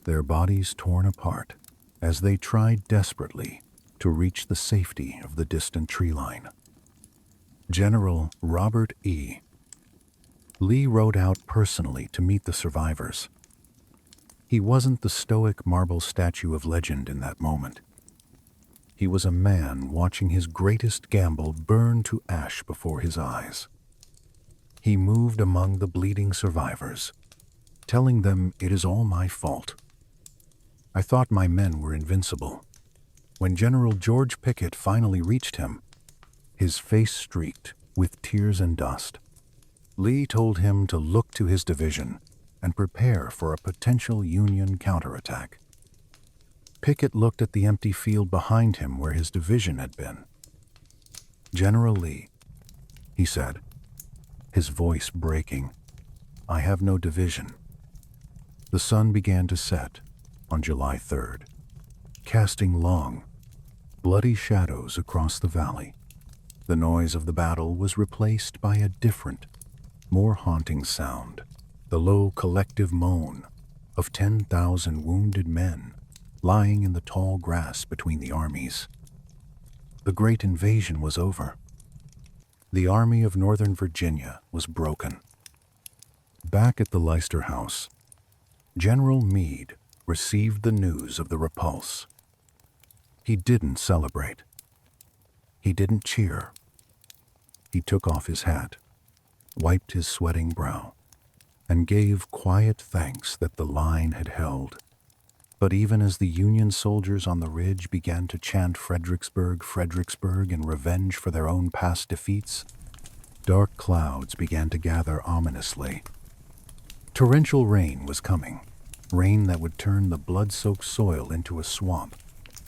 their bodies torn apart as they tried desperately to reach the safety of the distant tree line. General Robert E. Lee rode out personally to meet the survivors. He wasn't the stoic marble statue of legend in that moment. He was a man watching his greatest gamble burn to ash before his eyes. He moved among the bleeding survivors, telling them, "It is all my fault. I thought my men were invincible." When General George Pickett finally reached him, his face streaked with tears and dust, Lee told him to look to his division and prepare for a potential Union counterattack. Pickett looked at the empty field behind him where his division had been. "General Lee," he said, his voice breaking, "I have no division." The sun began to set on July 3rd, casting long, bloody shadows across the valley. The noise of the battle was replaced by a different, more haunting sound, the low collective moan of 10,000 wounded men lying in the tall grass between the armies. The great invasion was over. The Army of Northern Virginia was broken. Back at the Leicester House, General Meade received the news of the repulse. He didn't celebrate. He didn't cheer. He took off his hat, wiped his sweating brow, and gave quiet thanks that the line had held. But even as the Union soldiers on the ridge began to chant Fredericksburg, Fredericksburg in revenge for their own past defeats, dark clouds began to gather ominously. Torrential rain was coming, rain that would turn the blood-soaked soil into a swamp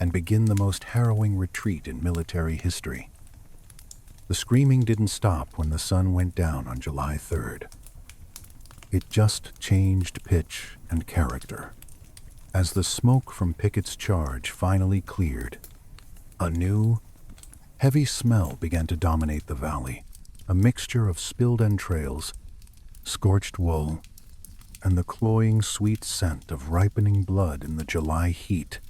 and begin the most harrowing retreat in military history. The screaming didn't stop when the sun went down on July 3rd. It just changed pitch and character. As the smoke from Pickett's charge finally cleared, a new, heavy smell began to dominate the valley, a mixture of spilled entrails, scorched wool, and the cloying sweet scent of ripening blood in the July heat.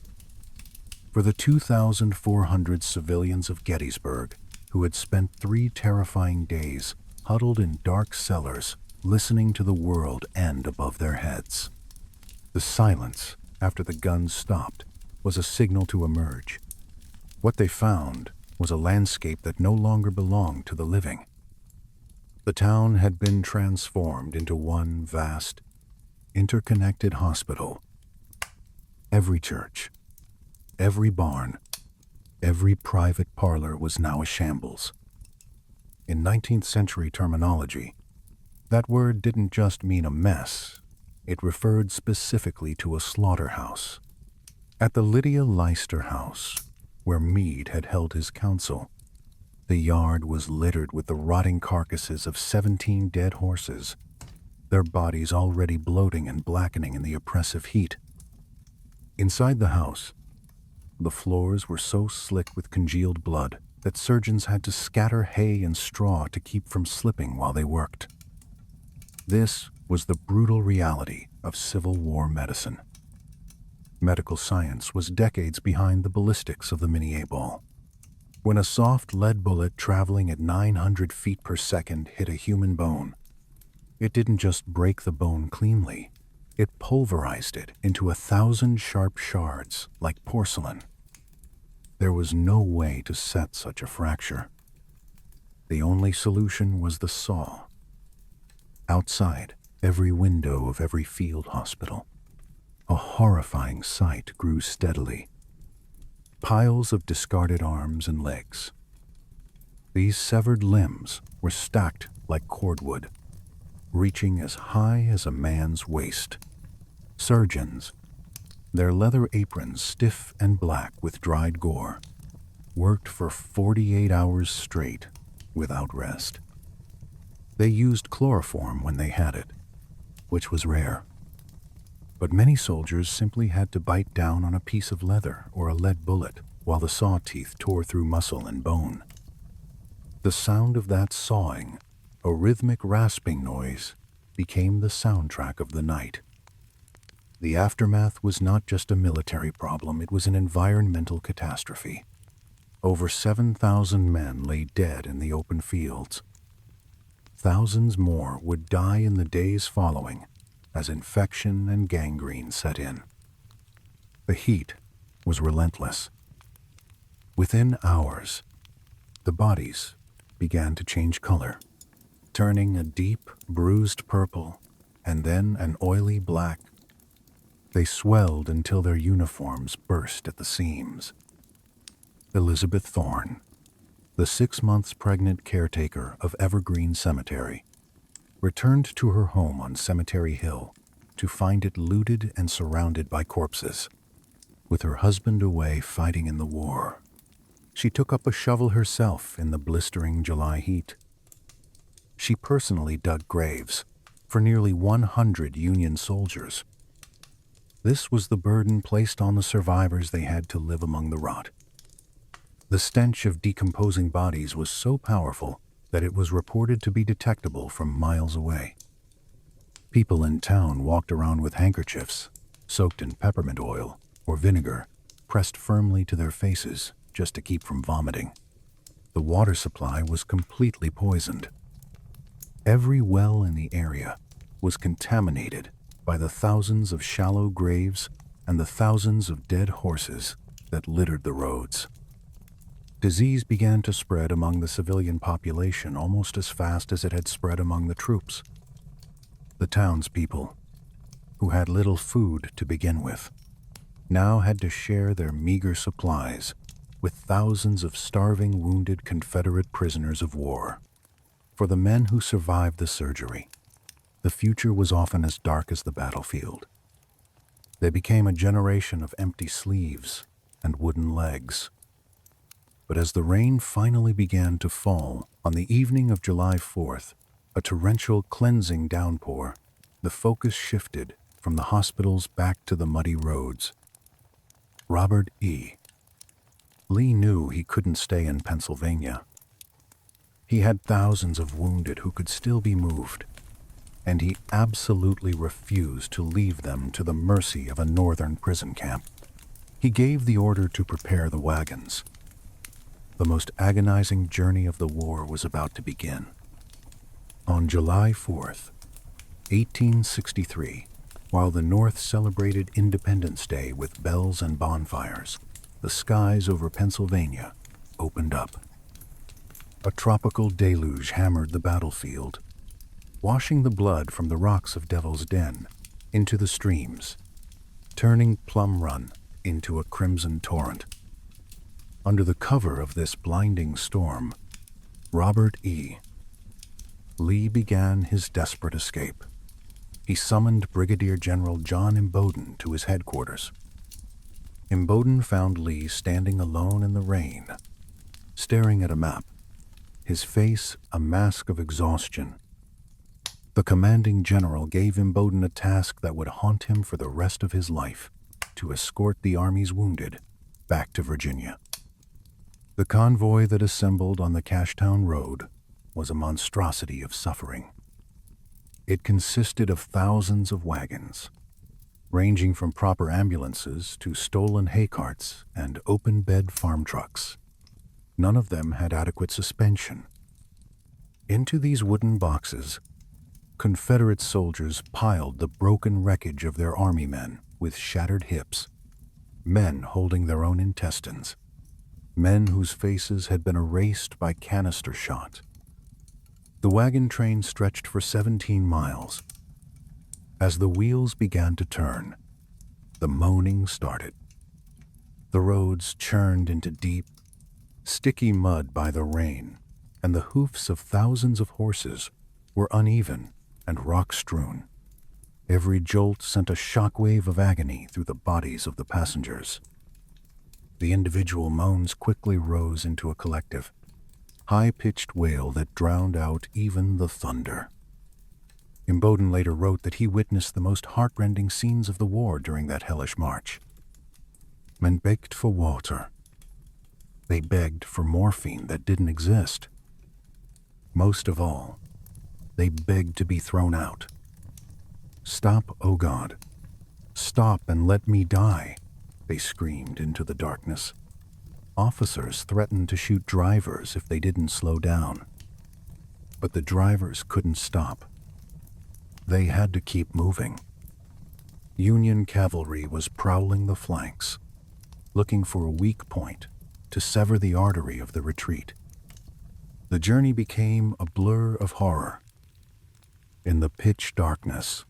For the 2,400 civilians of Gettysburg, who had spent 3 terrifying days huddled in dark cellars, listening to the world end above their heads. The silence after the guns stopped was a signal to emerge. What they found was a landscape that no longer belonged to the living. The town had been transformed into one vast, interconnected hospital. Every church, every barn, every private parlor was now a shambles. In 19th century terminology, that word didn't just mean a mess. It referred specifically to a slaughterhouse. At the Lydia Leicester house, where Meade had held his council, the yard was littered with the rotting carcasses of 17 dead horses, their bodies already bloating and blackening in the oppressive heat. Inside the house, the floors were so slick with congealed blood that surgeons had to scatter hay and straw to keep from slipping while they worked. This was the brutal reality of Civil War medicine. Medical science was decades behind the ballistics of the mini A-ball. When a soft lead bullet traveling at 900 feet per second hit a human bone, it didn't just break the bone cleanly, it pulverized it into 1,000 sharp shards like porcelain. There was no way to set such a fracture. The only solution was the saw. Outside every window of every field hospital, a horrifying sight grew steadily. Piles of discarded arms and legs. These severed limbs were stacked like cordwood, reaching as high as a man's waist. Surgeons, their leather aprons stiff and black with dried gore, worked for 48 hours straight without rest. They used chloroform when they had it, which was rare. But many soldiers simply had to bite down on a piece of leather or a lead bullet while the saw teeth tore through muscle and bone. The sound of that sawing, a rhythmic rasping noise, became the soundtrack of the night. The aftermath was not just a military problem, it was an environmental catastrophe. Over 7,000 men lay dead in the open fields. Thousands more would die in the days following as infection and gangrene set in. The heat was relentless. Within hours, the bodies began to change color, turning a deep, bruised purple and then an oily black. They swelled until their uniforms burst at the seams. Elizabeth Thorne, the 6 months pregnant caretaker of Evergreen Cemetery, returned to her home on Cemetery Hill to find it looted and surrounded by corpses. With her husband away fighting in the war, she took up a shovel herself in the blistering July heat. She personally dug graves for nearly 100 Union soldiers. This was the burden placed on the survivors. They had to live among the rot. The stench of decomposing bodies was so powerful that it was reported to be detectable from miles away. People in town walked around with handkerchiefs, soaked in peppermint oil or vinegar, pressed firmly to their faces just to keep from vomiting. The water supply was completely poisoned. Every well in the area was contaminated by the thousands of shallow graves and the thousands of dead horses that littered the roads. Disease began to spread among the civilian population almost as fast as it had spread among the troops. The townspeople, who had little food to begin with, now had to share their meager supplies with thousands of starving, wounded Confederate prisoners of war. For the men who survived the surgery, the future was often as dark as the battlefield. They became a generation of empty sleeves and wooden legs. But as the rain finally began to fall on the evening of July 4th, a torrential cleansing downpour, the focus shifted from the hospitals back to the muddy roads. Robert E. Lee knew he couldn't stay in Pennsylvania. He had thousands of wounded who could still be moved, and he absolutely refused to leave them to the mercy of a northern prison camp. He gave the order to prepare the wagons. The most agonizing journey of the war was about to begin. On July 4th, 1863, while the North celebrated Independence Day with bells and bonfires, the skies over Pennsylvania opened up. A tropical deluge hammered the battlefield, washing the blood from the rocks of Devil's Den into the streams, turning Plum Run into a crimson torrent. Under the cover of this blinding storm, Robert E. Lee began his desperate escape. He summoned Brigadier General John Imboden to his headquarters. Imboden found Lee standing alone in the rain, staring at a map, his face a mask of exhaustion. The commanding general gave Imboden a task that would haunt him for the rest of his life: to escort the army's wounded back to Virginia. The convoy that assembled on the Cashtown Road was a monstrosity of suffering. It consisted of thousands of wagons, ranging from proper ambulances to stolen hay carts and open-bed farm trucks. None of them had adequate suspension. Into these wooden boxes, Confederate soldiers piled the broken wreckage of their army men with shattered hips, men holding their own intestines, men whose faces had been erased by canister shot. The wagon train stretched for 17 miles. As the wheels began to turn, the moaning started. The roads churned into deep, sticky mud by the rain, and the hoofs of thousands of horses were uneven and rock-strewn. Every jolt sent a shockwave of agony through the bodies of the passengers. The individual moans quickly rose into a collective, high-pitched wail that drowned out even the thunder. Imboden later wrote that he witnessed the most heartrending scenes of the war during that hellish march. Men begged for water. They begged for morphine that didn't exist. Most of all, they begged to be thrown out. "Stop, O God. Stop and let me die," they screamed into the darkness. Officers threatened to shoot drivers if they didn't slow down. But the drivers couldn't stop. They had to keep moving. Union cavalry was prowling the flanks, looking for a weak point to sever the artery of the retreat. The journey became a blur of horror. In the pitch darkness,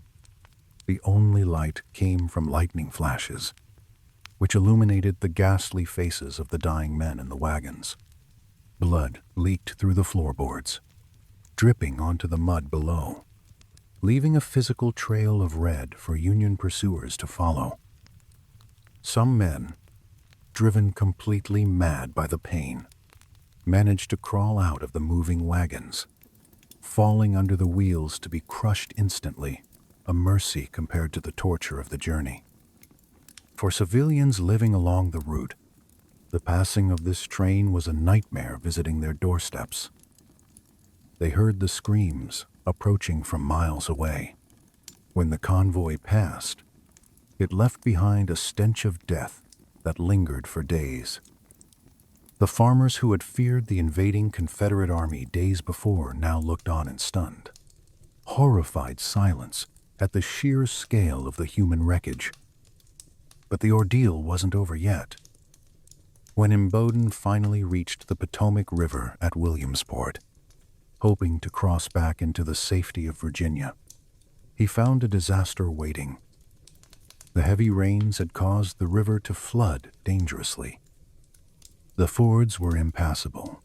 the only light came from lightning flashes, which illuminated the ghastly faces of the dying men in the wagons. Blood leaked through the floorboards, dripping onto the mud below, leaving a physical trail of red for Union pursuers to follow. Some men, driven completely mad by the pain, managed to crawl out of the moving wagons, falling under the wheels to be crushed instantly, a mercy compared to the torture of the journey. For civilians living along the route, the passing of this train was a nightmare visiting their doorsteps. They heard the screams approaching from miles away. When the convoy passed, it left behind a stench of death that lingered for days. The farmers who had feared the invading Confederate army days before now looked on in stunned, horrified silence at the sheer scale of the human wreckage. But the ordeal wasn't over yet. When Imboden finally reached the Potomac River at Williamsport, hoping to cross back into the safety of Virginia, he found a disaster waiting. The heavy rains had caused the river to flood dangerously. The fords were impassable.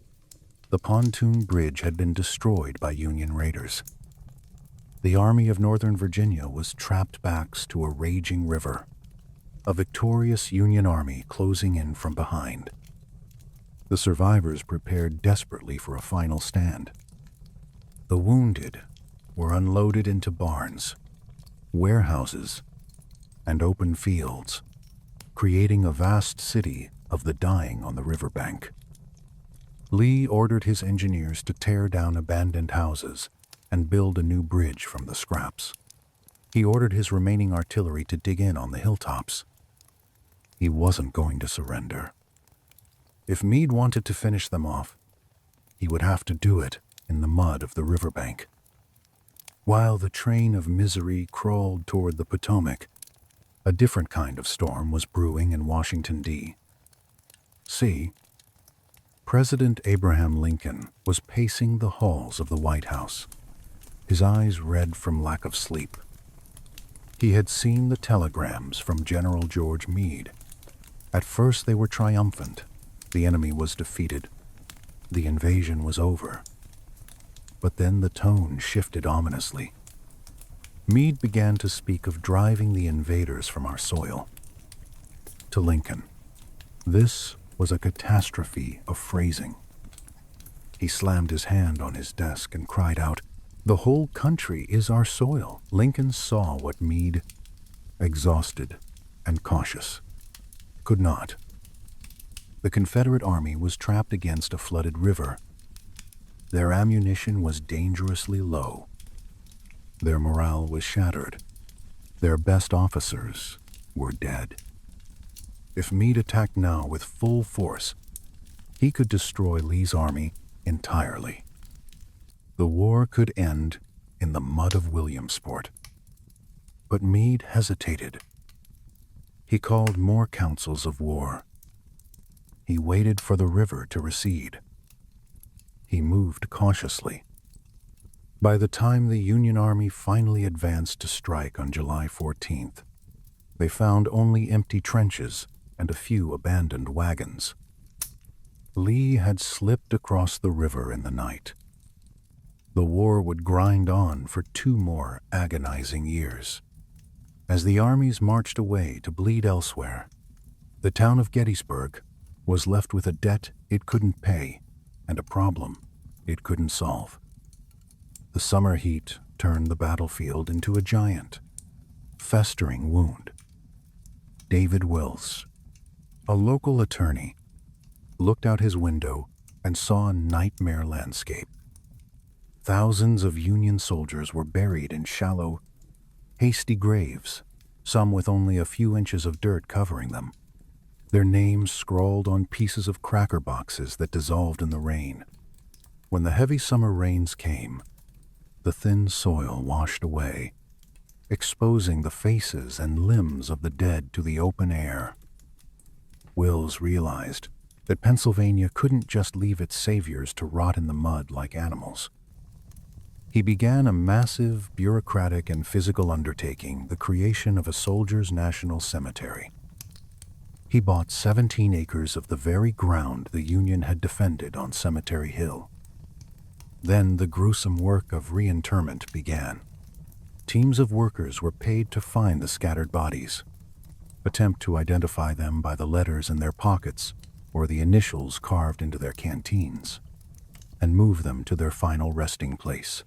The pontoon bridge had been destroyed by Union raiders. The Army of Northern Virginia was trapped backs to a raging river, a victorious Union army closing in from behind. The survivors prepared desperately for a final stand. The wounded were unloaded into barns, warehouses, and open fields, creating a vast city of the dying on the riverbank. Lee ordered his engineers to tear down abandoned houses and build a new bridge from the scraps. He ordered his remaining artillery to dig in on the hilltops. He wasn't going to surrender. If Meade wanted to finish them off, he would have to do it in the mud of the riverbank. While the train of misery crawled toward the Potomac, a different kind of storm was brewing in Washington, D.C. President Abraham Lincoln was pacing the halls of the White House, his eyes red from lack of sleep. He had seen the telegrams from General George Meade. At first they were triumphant. The enemy was defeated. The invasion was over. But then the tone shifted ominously. Meade began to speak of driving the invaders from our soil. To Lincoln, this was a catastrophe of phrasing. He slammed his hand on his desk and cried out, "The whole country is our soil." Lincoln saw what Meade, exhausted and cautious, could not. The Confederate army was trapped against a flooded river. Their ammunition was dangerously low. Their morale was shattered. Their best officers were dead. If Meade attacked now with full force, he could destroy Lee's army entirely. The war could end in the mud of Williamsport. But Meade hesitated. He called more councils of war. He waited for the river to recede. He moved cautiously. By the time the Union Army finally advanced to strike on July 14th, they found only empty trenches and a few abandoned wagons. Lee had slipped across the river in the night. The war would grind on for 2 more agonizing years. As the armies marched away to bleed elsewhere, the town of Gettysburg was left with a debt it couldn't pay and a problem it couldn't solve. The summer heat turned the battlefield into a giant, festering wound. David Wills, a local attorney, looked out his window and saw a nightmare landscape. Thousands of Union soldiers were buried in shallow, hasty graves, some with only a few inches of dirt covering them, their names scrawled on pieces of cracker boxes that dissolved in the rain. When the heavy summer rains came, the thin soil washed away, exposing the faces and limbs of the dead to the open air. Wills realized that Pennsylvania couldn't just leave its saviors to rot in the mud like animals. He began a massive, bureaucratic and physical undertaking, the creation of a soldiers' national cemetery. He bought 17 acres of the very ground the Union had defended on Cemetery Hill. Then the gruesome work of reinterment began. Teams of workers were paid to find the scattered bodies, attempt to identify them by the letters in their pockets or the initials carved into their canteens, and move them to their final resting place.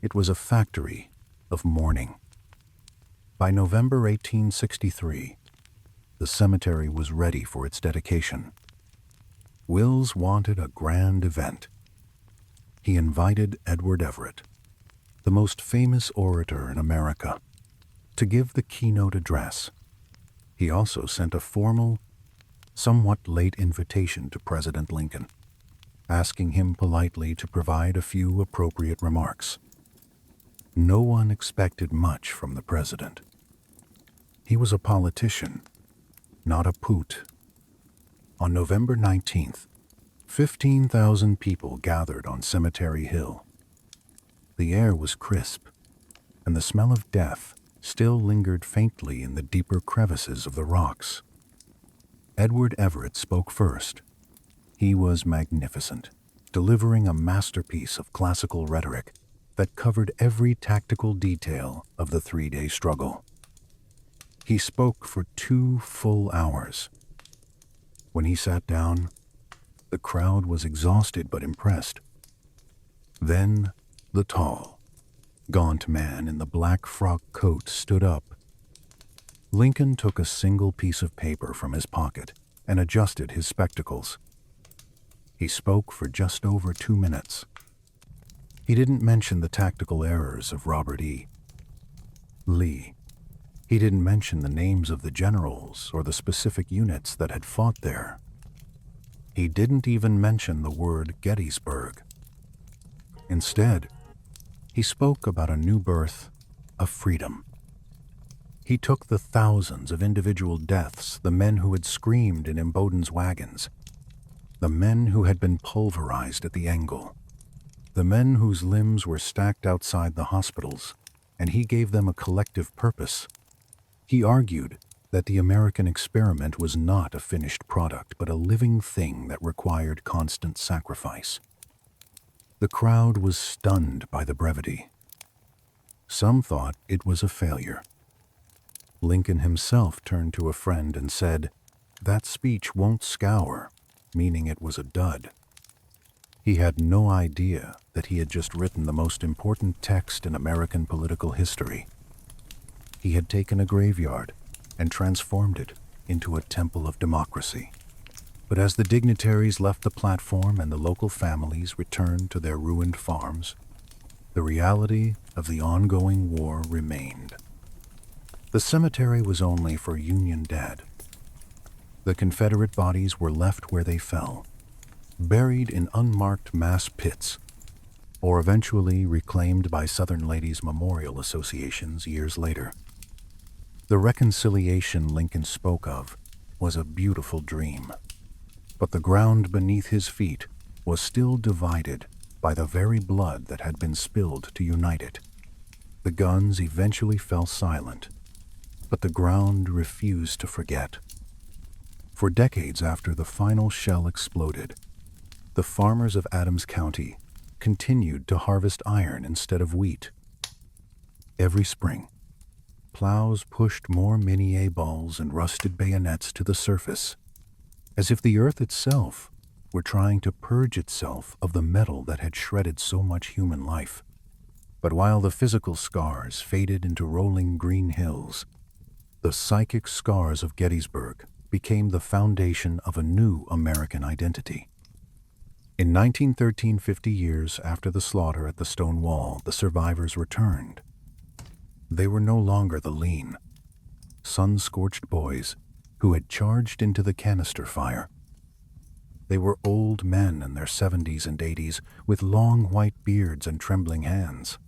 It was a factory of mourning. By November 1863, the cemetery was ready for its dedication. Wills wanted a grand event. He invited Edward Everett, the most famous orator in America, to give the keynote address. He also sent a formal, somewhat late invitation to President Lincoln, asking him politely to provide a few appropriate remarks. No one expected much from the president. He was a politician, not a poot. On November 19th, 15,000 people gathered on Cemetery Hill. The air was crisp, and the smell of death still lingered faintly in the deeper crevices of the rocks. Edward Everett spoke first. He was magnificent, delivering a masterpiece of classical rhetoric that covered every tactical detail of the three-day struggle. He spoke for 2 full hours. When he sat down, the crowd was exhausted but impressed. Then the tall, gaunt man in the black frock coat stood up. Lincoln took a single piece of paper from his pocket and adjusted his spectacles. He spoke for just over 2 minutes. He didn't mention the tactical errors of Robert E. Lee. He didn't mention the names of the generals or the specific units that had fought there. He didn't even mention the word Gettysburg. Instead, he spoke about a new birth of freedom. He took the thousands of individual deaths, the men who had screamed in Imboden's wagons, the men who had been pulverized at the angle, the men whose limbs were stacked outside the hospitals, and he gave them a collective purpose. He argued that the American experiment was not a finished product, but a living thing that required constant sacrifice. The crowd was stunned by the brevity. Some thought it was a failure. Lincoln himself turned to a friend and said, "That speech won't scour," meaning it was a dud. He had no idea that he had just written the most important text in American political history. He had taken a graveyard and transformed it into a temple of democracy. But as the dignitaries left the platform and the local families returned to their ruined farms, the reality of the ongoing war remained. The cemetery was only for Union dead. The Confederate bodies were left where they fell, buried in unmarked mass pits, or eventually reclaimed by Southern Ladies' Memorial Associations years later. The reconciliation Lincoln spoke of was a beautiful dream, but the ground beneath his feet was still divided by the very blood that had been spilled to unite it. The guns eventually fell silent, but the ground refused to forget. For decades after the final shell exploded, the farmers of Adams County continued to harvest iron instead of wheat. Every spring, plows pushed more mini-A balls and rusted bayonets to the surface, as if the earth itself were trying to purge itself of the metal that had shredded so much human life. But while the physical scars faded into rolling green hills, the psychic scars of Gettysburg became the foundation of a new American identity. In 1913, 50 years after the slaughter at the Stone Wall, the survivors returned. They were no longer the lean, sun-scorched boys who had charged into the Canister fire. They were old men in their 70s and 80s with long white beards and trembling hands.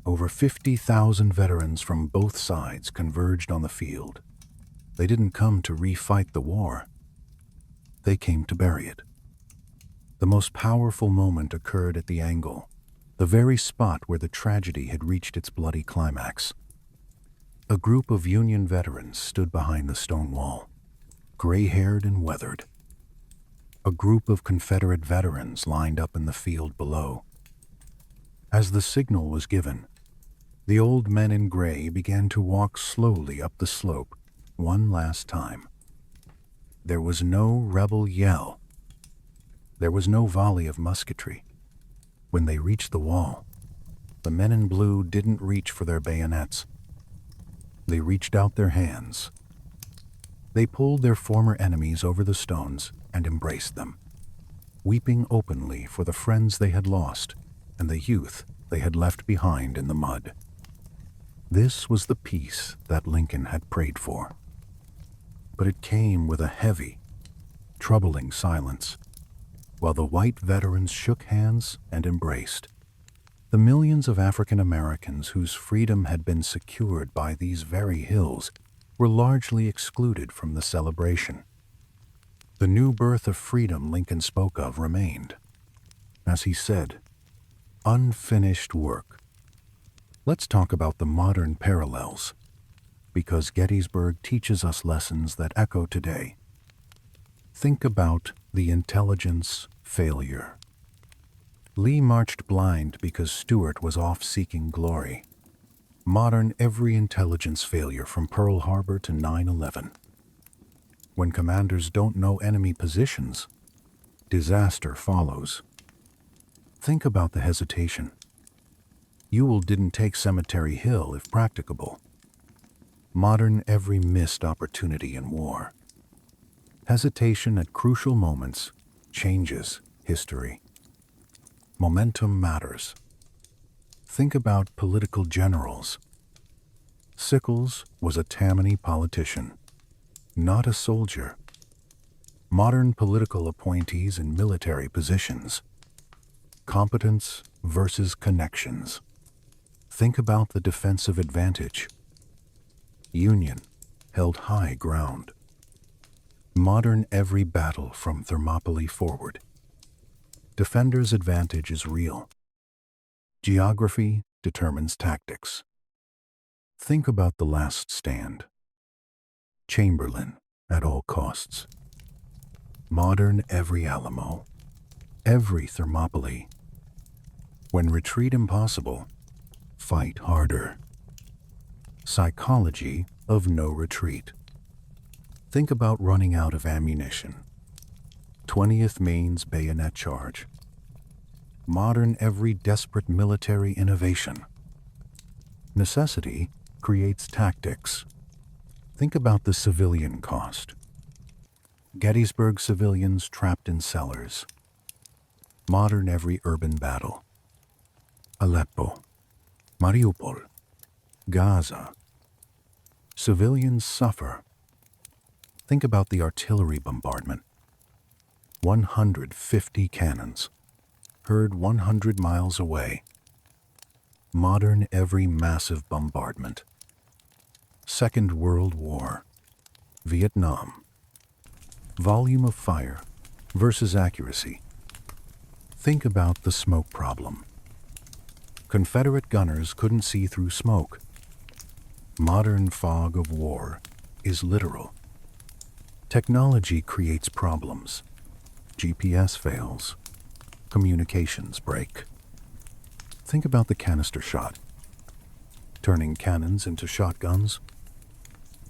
Over 50,000 veterans from both sides converged on the field. They didn't come to refight the war. They came to bury it. The most powerful moment occurred at the angle, the very spot where the tragedy had reached its bloody climax. A group of Union veterans stood behind the stone wall, gray-haired and weathered. A group of Confederate veterans lined up in the field below. As the signal was given, the old men in gray began to walk slowly up the slope one last time. There was no rebel yell. There was no volley of musketry. When they reached the wall, the men in blue didn't reach for their bayonets. They reached out their hands. They pulled their former enemies over the stones and embraced them, weeping openly for the friends they had lost and the youth they had left behind in the mud. This was the peace that Lincoln had prayed for. But it came with a heavy, troubling silence. While the white veterans shook hands and embraced, the millions of African Americans whose freedom had been secured by these very hills were largely excluded from the celebration. The new birth of freedom Lincoln spoke of remained. As he said, unfinished work. Let's talk about the modern parallels, because Gettysburg teaches us lessons that echo today. Think about the intelligence failure. Lee marched blind because Stuart was off seeking glory. Modern every intelligence failure from Pearl Harbor to 9/11. When commanders don't know enemy positions, disaster follows. Think about the hesitation. Ewell didn't take Cemetery Hill if practicable. Modern every missed opportunity in war. Hesitation at crucial moments changes history. Momentum matters. Think about political generals. Sickles was a Tammany politician, not a soldier. Modern political appointees in military positions. Competence versus connections. Think about the defensive advantage. Union held high ground. Modern every battle from Thermopylae forward. Defender's advantage is real. Geography determines tactics. Think about the last stand. Chamberlain at all costs. Modern every Alamo. Every Thermopylae. When retreat impossible, fight harder. Psychology of no retreat. Think about running out of ammunition. 20th Maine's Bayonet Charge. Modern every desperate military innovation. Necessity creates tactics. Think about the civilian cost. Gettysburg civilians trapped in cellars. Modern every urban battle. Aleppo, Mariupol, Gaza. Civilians suffer. Think about the artillery bombardment. 150 cannons, heard 100 miles away. Modern every massive bombardment. Second World War, Vietnam. Volume of fire versus accuracy. Think about the smoke problem. Confederate gunners couldn't see through smoke. Modern fog of war is literal. Technology creates problems. GPS fails. Communications break. Think about the canister shot. Turning cannons into shotguns.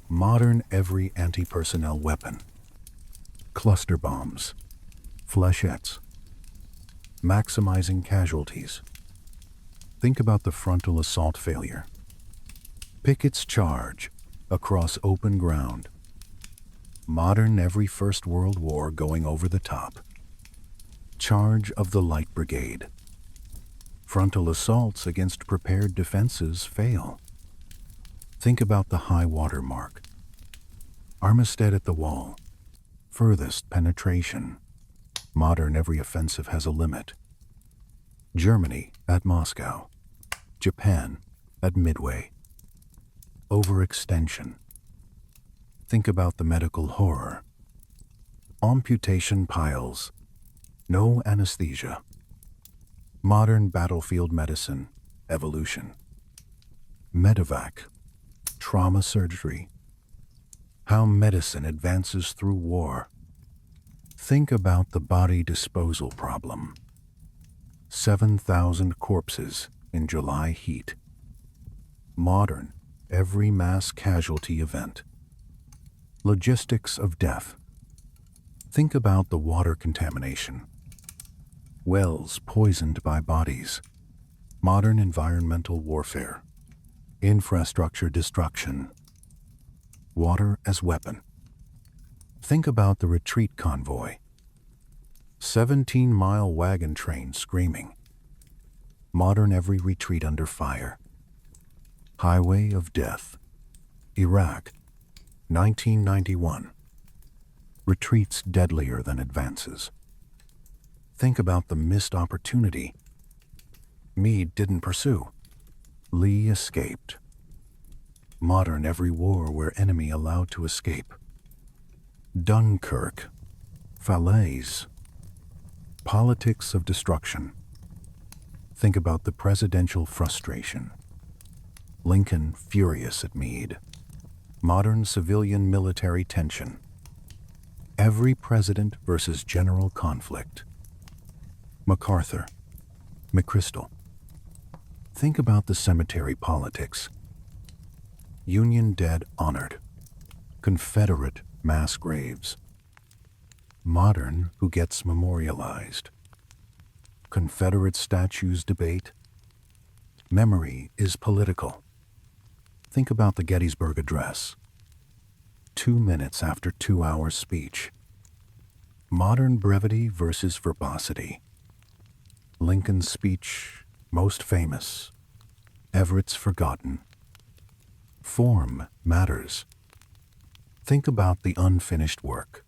Modern every anti-personnel weapon. Cluster bombs. Flechettes. Maximizing casualties. Think about the frontal assault failure. Pickett's Charge across open ground. Modern every First World War going over the top. Charge of the Light Brigade. Frontal assaults against prepared defenses fail. Think about the high water mark. Armistead at the wall. Furthest penetration. Modern every offensive has a limit. Germany at Moscow. Japan at Midway. Overextension. Think about the medical horror. Amputation piles. No anesthesia. Modern battlefield medicine. Evolution. Medevac. Trauma surgery. How medicine advances through war. Think about the body disposal problem. 7,000 corpses in July heat. Modern every mass casualty event. Logistics of death. Think about the water contamination. Wells poisoned by bodies. Modern environmental warfare. Infrastructure destruction. Water as weapon. Think about the retreat convoy. 17-mile wagon train screaming. Modern every retreat under fire. Highway of death. Iraq, 1991. Retreats deadlier than advances. Think about the missed opportunity. Meade didn't pursue. Lee escaped. Modern every war where enemy allowed to escape. Dunkirk, Falaise. Politics of destruction. Think about the presidential frustration. Lincoln furious at Meade. Modern civilian-military tension. Every president versus general conflict. MacArthur. McChrystal. Think about the cemetery politics. Union dead honored. Confederate mass graves. Modern who gets memorialized. Confederate statues debate. Memory is political. Think about the Gettysburg Address. 2 minutes after 2 hours speech. Modern brevity versus verbosity. Lincoln's speech, most famous. Everett's forgotten. Form matters. Think about the unfinished work.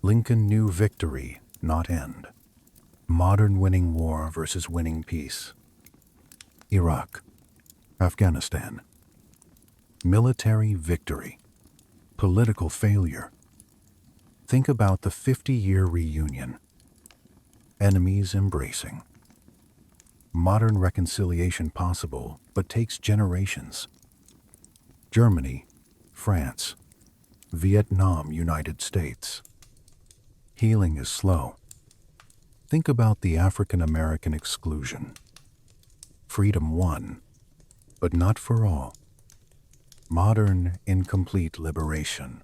Lincoln knew victory, not end. Modern winning war versus winning peace. Iraq. Afghanistan. Military victory. Political failure. Think about the 50-year reunion. Enemies embracing. Modern reconciliation possible, but takes generations. Germany, France, Vietnam, United States. Healing is slow. Think about the African-American exclusion. Freedom won, but not for all. Modern incomplete liberation.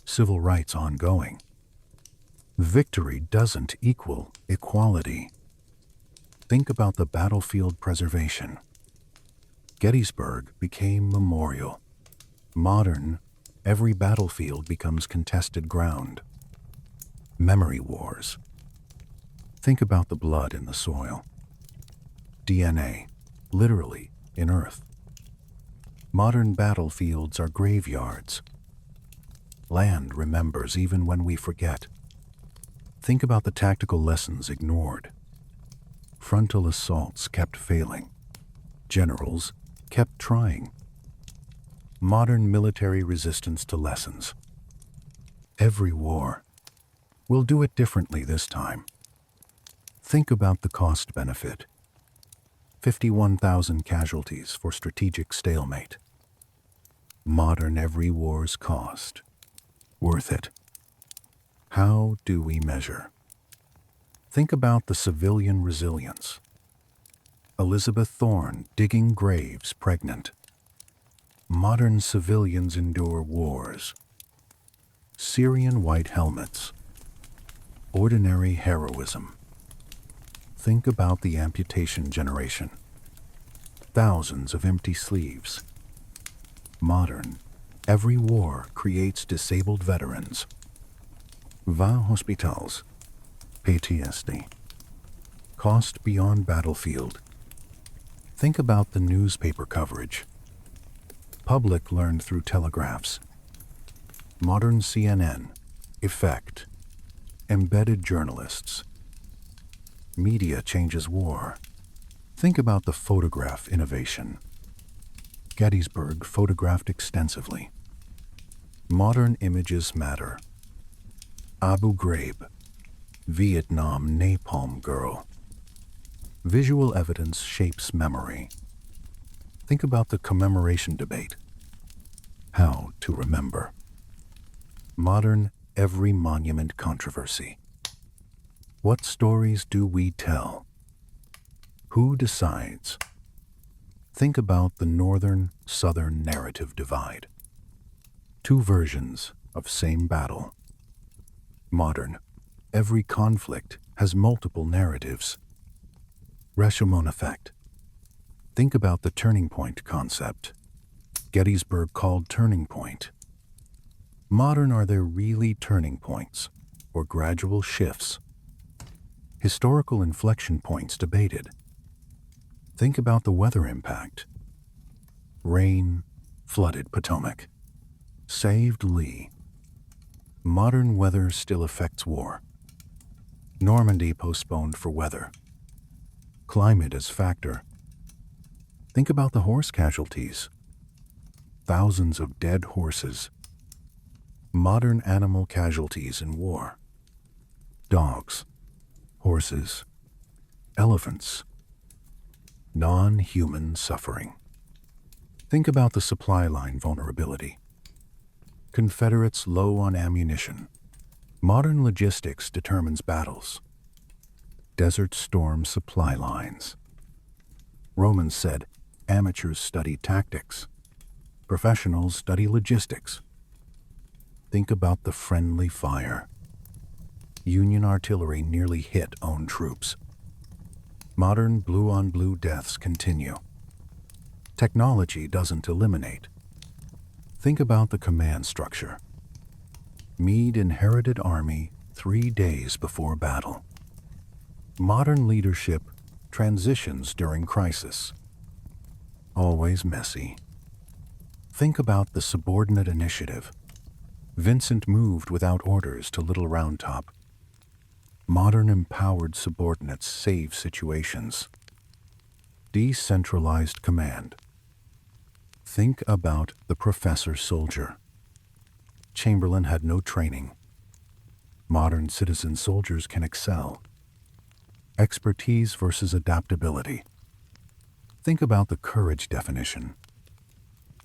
Civil rights ongoing. Victory doesn't equal equality. Think about the battlefield preservation. Gettysburg became memorial. Modern, every battlefield becomes contested ground. Memory wars. Think about the blood in the soil. DNA, literally in earth. Modern battlefields are graveyards. Land remembers even when we forget. Think about the tactical lessons ignored. Frontal assaults kept failing. Generals kept trying. Modern military resistance to lessons. Every war. We'll do it differently this time. Think about the cost-benefit. 51,000 casualties for strategic stalemate. Modern every war's cost. Worth it. How do we measure? Think about the civilian resilience. Elizabeth Thorne digging graves pregnant. Modern civilians endure wars. Syrian white helmets. Ordinary heroism. Think about the amputation generation. Thousands of empty sleeves. Modern, every war creates disabled veterans. Va hospitals. PTSD. Cost beyond battlefield. Think about the newspaper coverage. Public learned through telegraphs. Modern CNN. Effect. Embedded journalists. Media changes war. Think about the photograph innovation. Gettysburg photographed extensively. Modern images matter. Abu Ghraib. Vietnam napalm girl. Visual evidence shapes memory. Think about the commemoration debate. How to remember. Modern every monument controversy. What stories do we tell? Who decides? Think about the northern-southern narrative divide. Two versions of same battle. Modern, every conflict has multiple narratives. Rashomon effect. Think about the turning point concept. Gettysburg called turning point. Modern, are there really turning points or gradual shifts? Historical inflection points debated. Think about the weather impact. Rain flooded Potomac. Saved Lee. Modern weather still affects war. Normandy postponed for weather. Climate as factor. Think about the horse casualties. Thousands of dead horses. Modern animal casualties in war. Dogs, horses, elephants. Non-human suffering. Think about the supply line vulnerability. Confederates low on ammunition. Modern logistics determines battles. Desert Storm supply lines. Romans said, amateurs study tactics. Professionals study logistics. Think about the friendly fire. Union artillery nearly hit own troops. Modern blue-on-blue deaths continue. Technology doesn't eliminate. Think about the command structure. Meade inherited army 3 days before battle. Modern leadership transitions during crisis. Always messy. Think about the subordinate initiative. Vincent moved without orders to Little Round Top. Modern empowered subordinates save situations. Decentralized command. Think about the professor soldier. Chamberlain had no training. Modern citizen soldiers can excel. Expertise versus adaptability. Think about the courage definition.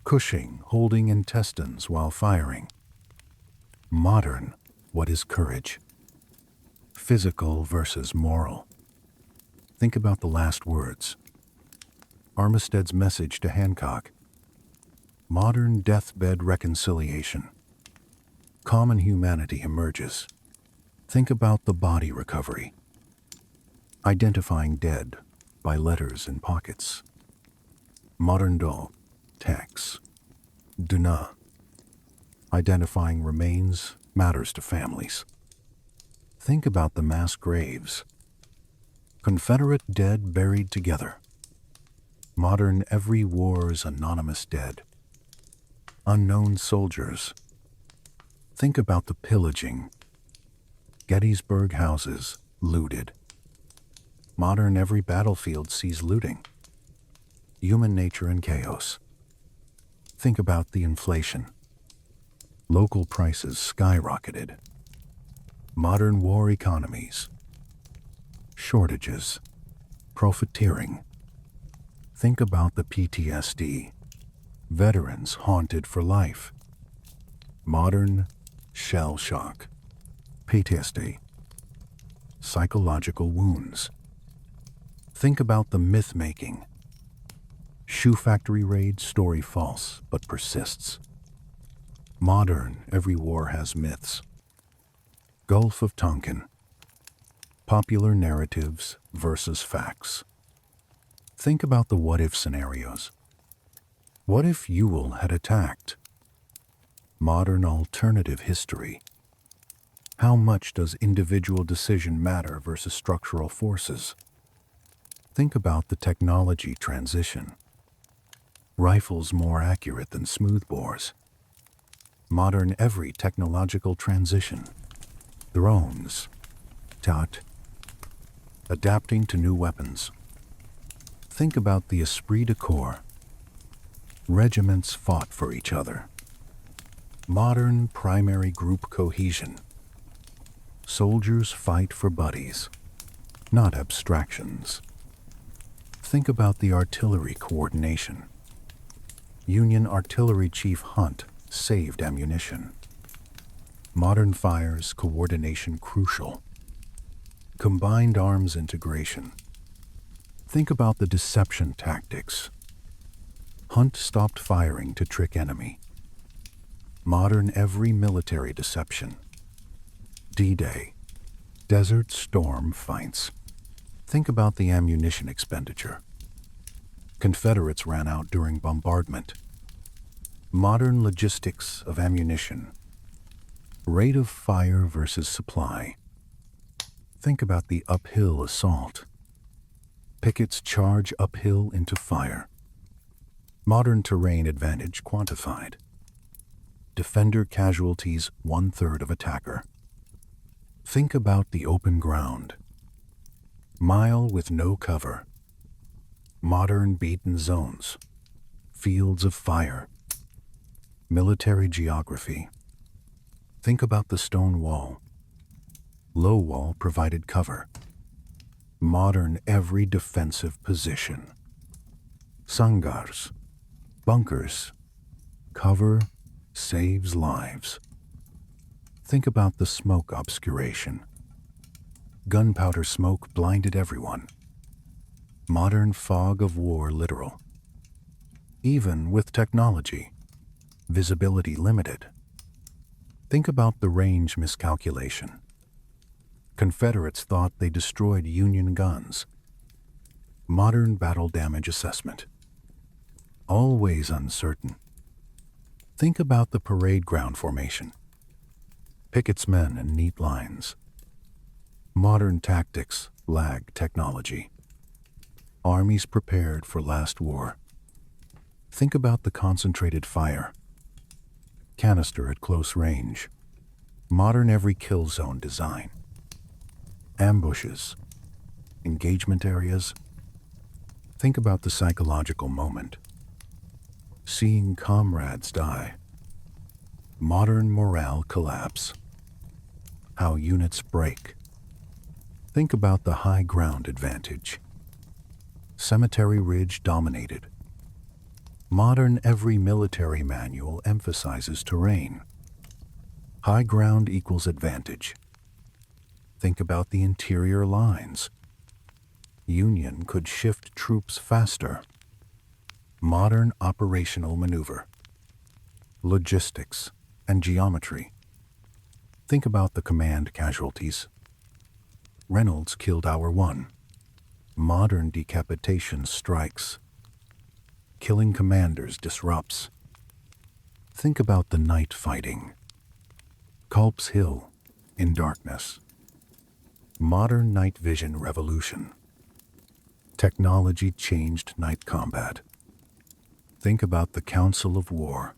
Cushing holding intestines while firing. Modern, what is courage? Physical versus moral. Think about the last words. Armistead's message to Hancock. Modern deathbed reconciliation. Common humanity emerges. Think about the body recovery. Identifying dead by letters in pockets. Modern do, tax. Duna. Identifying remains matters to families. Think about the mass graves. Confederate dead buried together. Modern every war's anonymous dead. Unknown soldiers. Think about the pillaging. Gettysburg houses looted. Modern every battlefield sees looting. Human nature and chaos. Think about the inflation. Local prices skyrocketed. Modern war economies. Shortages. Profiteering. Think about the PTSD. Veterans haunted for life. Modern shell shock. PTSD. Psychological wounds. Think about the myth-making. Shoe factory raid, story false, but persists. Modern, every war has myths. Gulf of Tonkin. Popular narratives versus facts. Think about the what-if scenarios. What if Ewell had attacked? Modern alternative history. How much does individual decision matter versus structural forces? Think about the technology transition. Rifles more accurate than smoothbores. Modern every technological transition. Drones. Tot. Adapting to new weapons. Think about the esprit de corps. Regiments fought for each other. Modern primary group cohesion. Soldiers fight for buddies, not abstractions. Think about the artillery coordination. Union Artillery Chief Hunt saved ammunition. Modern fires coordination crucial. Combined arms integration. Think about the deception tactics. Hunt stopped firing to trick enemy. Modern every military deception. D-Day. Desert Storm fights. Think about the ammunition expenditure. Confederates ran out during bombardment. Modern logistics of ammunition. Rate of fire versus supply. Think about the uphill assault. Pickett's charge uphill into fire. Modern terrain advantage quantified. Defender casualties 1/3 of attacker. Think about the open ground. Mile with no cover. Modern beaten zones. Fields of fire. Military geography. Think about the stone wall. Low wall provided cover. Modern every defensive position. Sangars. Bunkers. Cover saves lives. Think about the smoke obscuration. Gunpowder smoke blinded everyone. Modern fog of war literal. Even with technology, visibility limited. Think about the range miscalculation. Confederates thought they destroyed Union guns. Modern battle damage assessment. Always uncertain. Think about the parade ground formation. Pickett's men in neat lines. Modern tactics lag technology. Armies prepared for last war. Think about the concentrated fire. Canister at close range. Modern every kill zone design. Ambushes. Engagement areas. Think about the psychological moment. Seeing comrades die. Modern morale collapse. How units break. Think about the high ground advantage. Cemetery Ridge dominated. Modern every military manual emphasizes terrain. High ground equals advantage. Think about the interior lines. Union could shift troops faster. Modern operational maneuver. Logistics and geometry. Think about the command casualties. Reynolds killed our one. Modern decapitation strikes. Killing commanders disrupts. Think about the night fighting. Culp's Hill in darkness. Modern night vision revolution. Technology changed night combat. Think about the Council of War.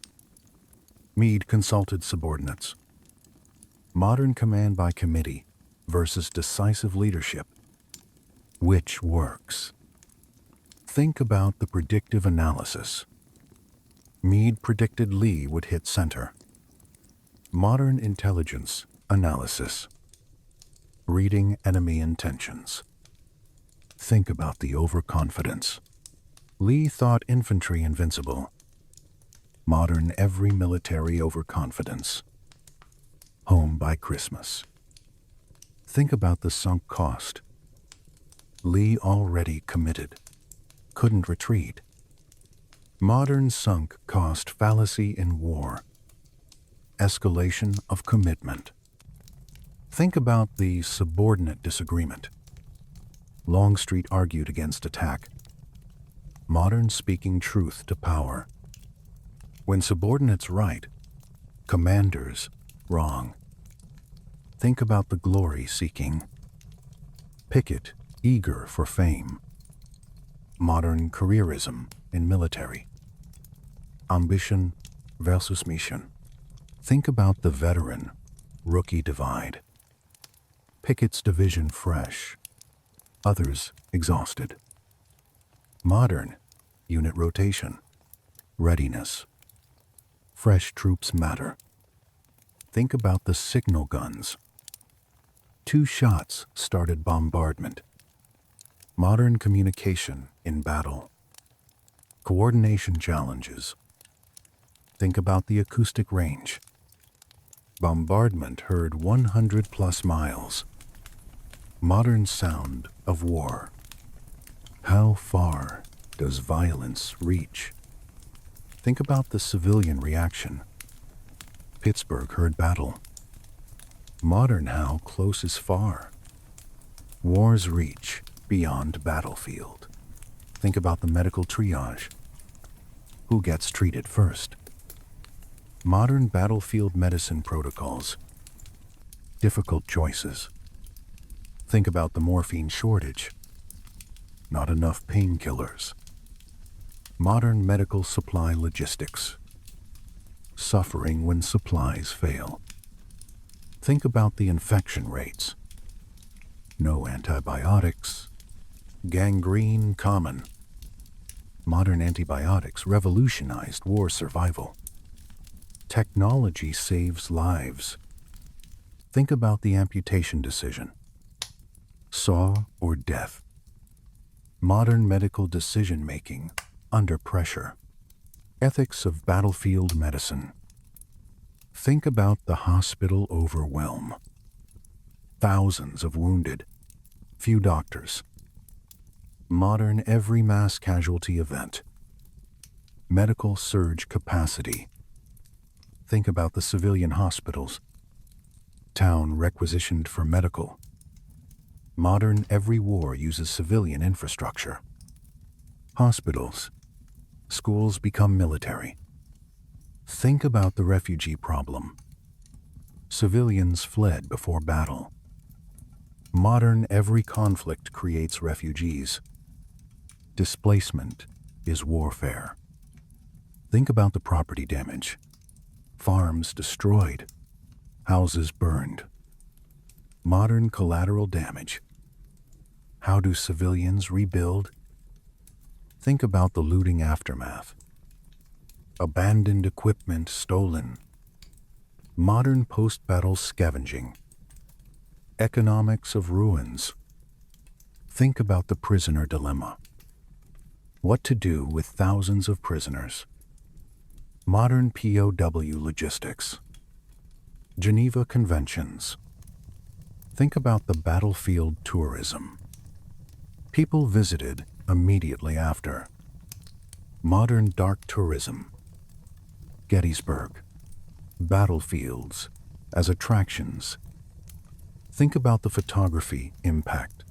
Meade consulted subordinates. Modern command by committee versus decisive leadership. Which works? Think about the predictive analysis. Meade predicted Lee would hit center. Modern intelligence analysis. Reading enemy intentions. Think about the overconfidence. Lee thought infantry invincible. Modern every military overconfidence. Home by Christmas. Think about the sunk cost. Lee already committed. Couldn't retreat. Modern sunk cost fallacy in war. Escalation of commitment. Think about the subordinate disagreement. Longstreet argued against attack. Modern speaking truth to power. When subordinates right, commanders wrong. Think about the glory seeking. Pickett eager for fame. Modern careerism in military. Ambition versus mission. Think about the veteran rookie divide. Pickett's division fresh. Others exhausted. Modern unit rotation. Readiness. Fresh troops matter. Think about the signal guns. 2 shots started bombardment. Modern communication in battle. Coordination challenges. Think about the acoustic range. Bombardment heard 100+ miles. Modern sound of war. How far does violence reach? Think about the civilian reaction. Pittsburgh heard battle. Modern how close is far. War's reach beyond battlefield. Think about the medical triage. Who gets treated first? Modern battlefield medicine protocols. Difficult choices. Think about the morphine shortage. Not enough painkillers. Modern medical supply logistics. Suffering when supplies fail. Think about the infection rates. No antibiotics. Gangrene common. Modern antibiotics revolutionized war survival. Technology saves lives. Think about the amputation decision. Saw or death. Modern medical decision-making under pressure. Ethics of battlefield medicine. Think about the hospital overwhelm. Thousands of wounded, few doctors. Modern every mass casualty event. Medical surge capacity. Think about the civilian hospitals. Town requisitioned for medical. Modern every war uses civilian infrastructure. Hospitals. Schools become military. Think about the refugee problem. Civilians fled before battle. Modern every conflict creates refugees. Displacement is warfare. Think about the property damage. Farms destroyed. Houses burned. Modern collateral damage. How do civilians rebuild? Think about the looting aftermath. Abandoned equipment stolen. Modern post-battle scavenging. Economics of ruins. Think about the prisoner dilemma. What to do with thousands of prisoners. Modern POW logistics. Geneva Conventions. Think about the battlefield tourism. People visited immediately after. Modern dark tourism. Gettysburg. Battlefields as attractions. Think about the photography impact.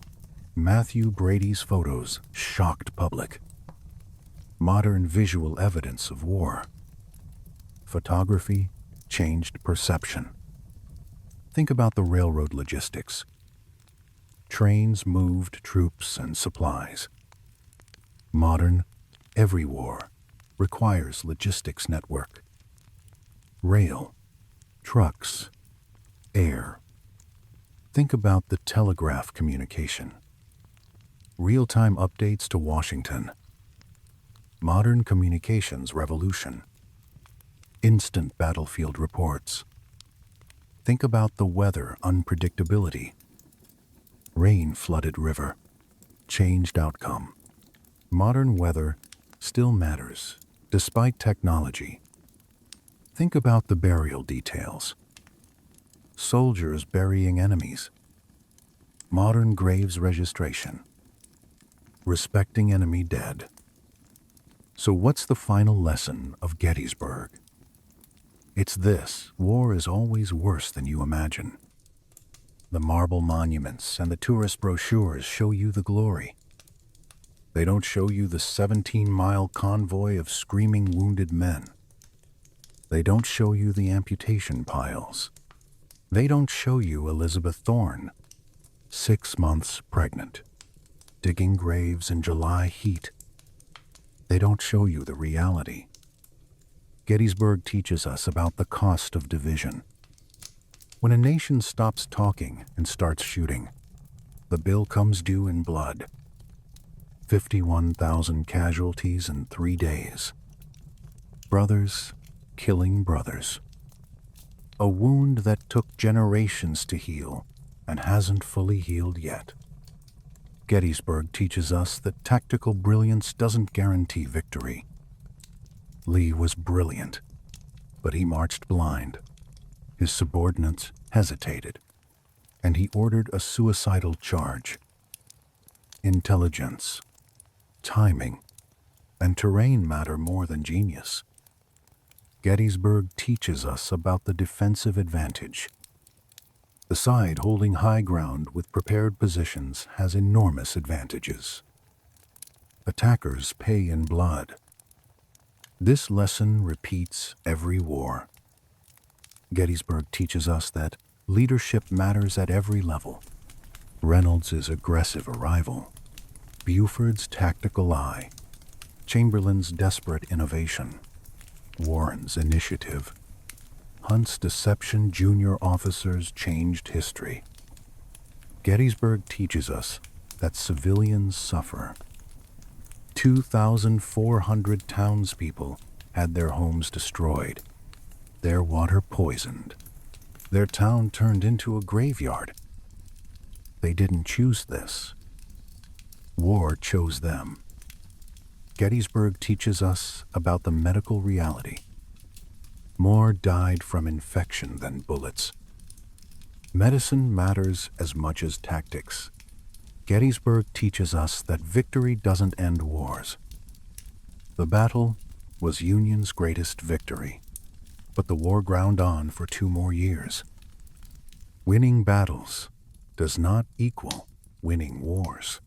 Matthew Brady's photos shocked public. Modern visual evidence of war. Photography changed perception. Think about the railroad logistics. Trains moved troops and supplies. Modern, every war requires logistics network. Rail, trucks, air. Think about the telegraph communication. Real-time updates to Washington. Modern communications revolution. Instant battlefield reports. Think about the weather unpredictability. Rain-flooded river. Changed outcome. Modern weather still matters, despite technology. Think about the burial details. Soldiers burying enemies. Modern graves registration. Respecting enemy dead. So what's the final lesson of Gettysburg? It's this: war is always worse than you imagine. The marble monuments and the tourist brochures show you the glory. They don't show you the 17-mile convoy of screaming wounded men. They don't show you the amputation piles. They don't show you Elizabeth Thorne, 6 months pregnant, digging graves in July heat. They don't show you the reality. Gettysburg teaches us about the cost of division. When a nation stops talking and starts shooting, the bill comes due in blood. 51,000 casualties in 3 days. Brothers killing brothers. A wound that took generations to heal and hasn't fully healed yet. Gettysburg teaches us that tactical brilliance doesn't guarantee victory. Lee was brilliant, but he marched blind. His subordinates hesitated, and he ordered a suicidal charge. Intelligence, timing, and terrain matter more than genius. Gettysburg teaches us about the defensive advantage. The side holding high ground with prepared positions has enormous advantages. Attackers pay in blood. This lesson repeats every war. Gettysburg teaches us that leadership matters at every level. Reynolds' aggressive arrival, Buford's tactical eye, Chamberlain's desperate innovation, Warren's initiative, Hunt's deception junior officers changed history. Gettysburg teaches us that civilians suffer. 2,400 townspeople had their homes destroyed, their water poisoned, their town turned into a graveyard. They didn't choose this. War chose them. Gettysburg teaches us about the medical reality. More died from infection than bullets. Medicine matters as much as tactics. Gettysburg teaches us that victory doesn't end wars. The battle was Union's greatest victory, but the war ground on for 2 more years. Winning battles does not equal winning wars.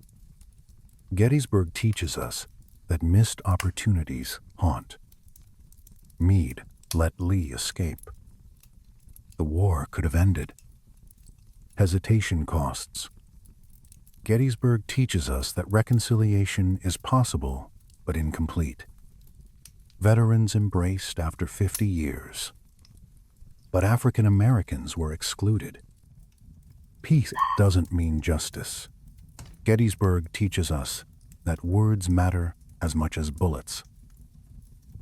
Gettysburg teaches us that missed opportunities haunt. Meade let Lee escape. The war could have ended. Hesitation costs. Gettysburg teaches us that reconciliation is possible but incomplete. Veterans embraced after 50 years. But African Americans were excluded. Peace doesn't mean justice. Gettysburg teaches us that words matter as much as bullets.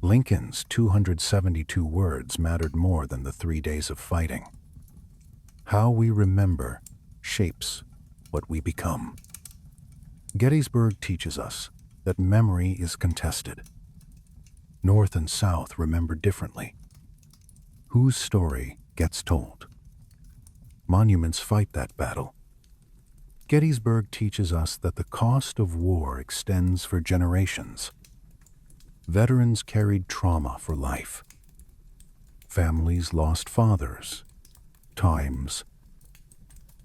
Lincoln's 272 words mattered more than the 3 days of fighting. How we remember shapes what we become. Gettysburg teaches us that memory is contested. North and South remember differently. Whose story gets told? Monuments fight that battle. Gettysburg teaches us that the cost of war extends for generations. Veterans carried trauma for life. Families lost fathers, times.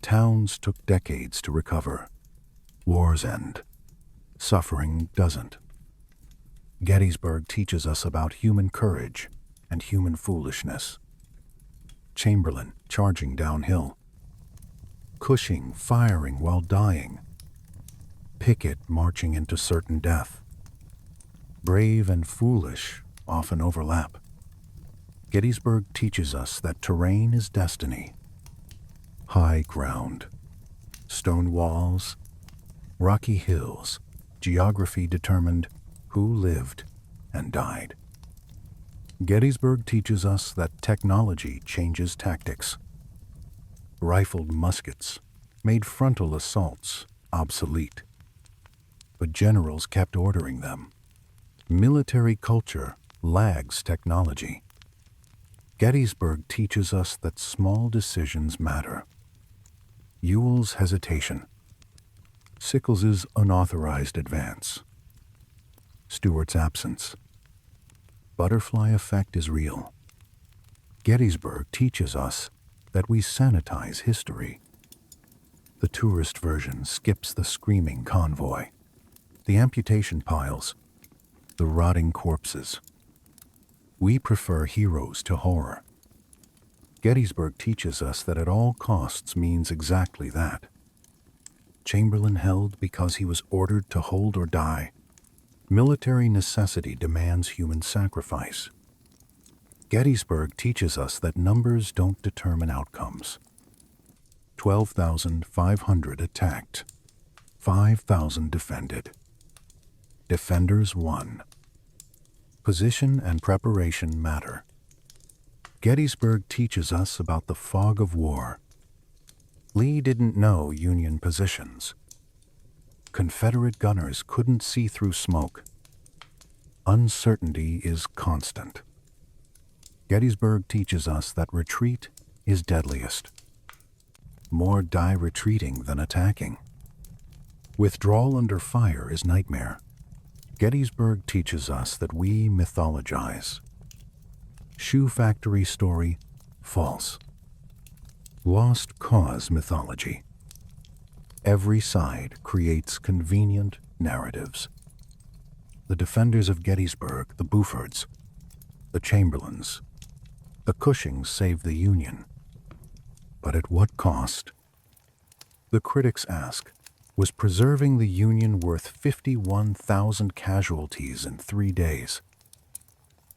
Towns took decades to recover. Wars end. Suffering doesn't. Gettysburg teaches us about human courage and human foolishness. Chamberlain charging downhill. Cushing firing while dying. Pickett marching into certain death. Brave and foolish often overlap. Gettysburg teaches us that terrain is destiny. High ground, stone walls, rocky hills, geography determined who lived and died. Gettysburg teaches us that technology changes tactics. Rifled muskets made frontal assaults obsolete, but generals kept ordering them. Military culture lags technology. Gettysburg teaches us that small decisions matter. Ewell's hesitation. Sickles's unauthorized advance. Stuart's absence. Butterfly effect is real. Gettysburg teaches us that we sanitize history. The tourist version skips the screaming convoy, the amputation piles, the rotting corpses. We prefer heroes to horror. Gettysburg teaches us that at all costs means exactly that. Chamberlain held because he was ordered to hold or die. Military necessity demands human sacrifice. Gettysburg teaches us that numbers don't determine outcomes. 12,500 attacked, 5,000 defended. Defenders won. Position and preparation matter. Gettysburg teaches us about the fog of war. Lee didn't know Union positions. Confederate gunners couldn't see through smoke. Uncertainty is constant. Gettysburg teaches us that retreat is deadliest. More die retreating than attacking. Withdrawal under fire is nightmare. Gettysburg teaches us that we mythologize. Shoe factory story, false. Lost cause mythology. Every side creates convenient narratives. The defenders of Gettysburg, the Bufords, the Chamberlains, the Cushings saved the Union. But at what cost? The critics ask, was preserving the Union worth 51,000 casualties in 3 days?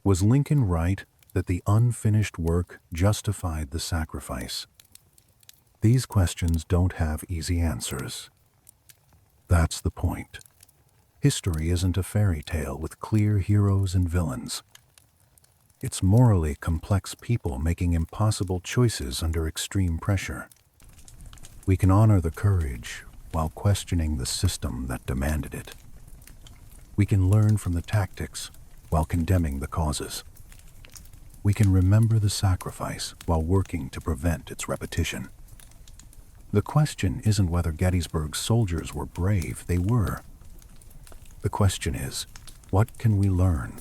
Was Lincoln right that the unfinished work justified the sacrifice? These questions don't have easy answers. That's the point. History isn't a fairy tale with clear heroes and villains. It's morally complex people making impossible choices under extreme pressure. We can honor the courage while questioning the system that demanded it. We can learn from the tactics while condemning the causes. We can remember the sacrifice while working to prevent its repetition. The question isn't whether Gettysburg's soldiers were brave. They were. The question is, what can we learn?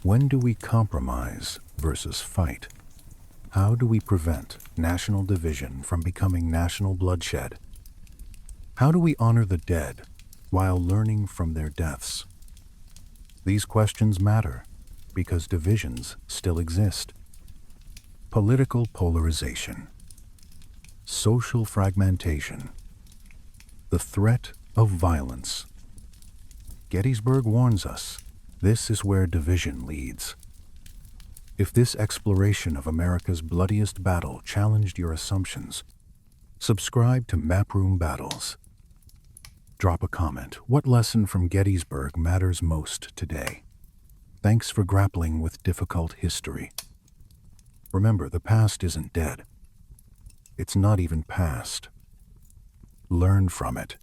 When do we compromise versus fight? How do we prevent national division from becoming national bloodshed? How do we honor the dead while learning from their deaths? These questions matter because divisions still exist. Political polarization, social fragmentation, the threat of violence. Gettysburg warns us, this is where division leads. If this exploration of America's bloodiest battle challenged your assumptions, subscribe to Maproom Battles. Drop a comment. What lesson from Gettysburg matters most today? Thanks for grappling with difficult history. Remember, the past isn't dead. It's not even past. Learn from it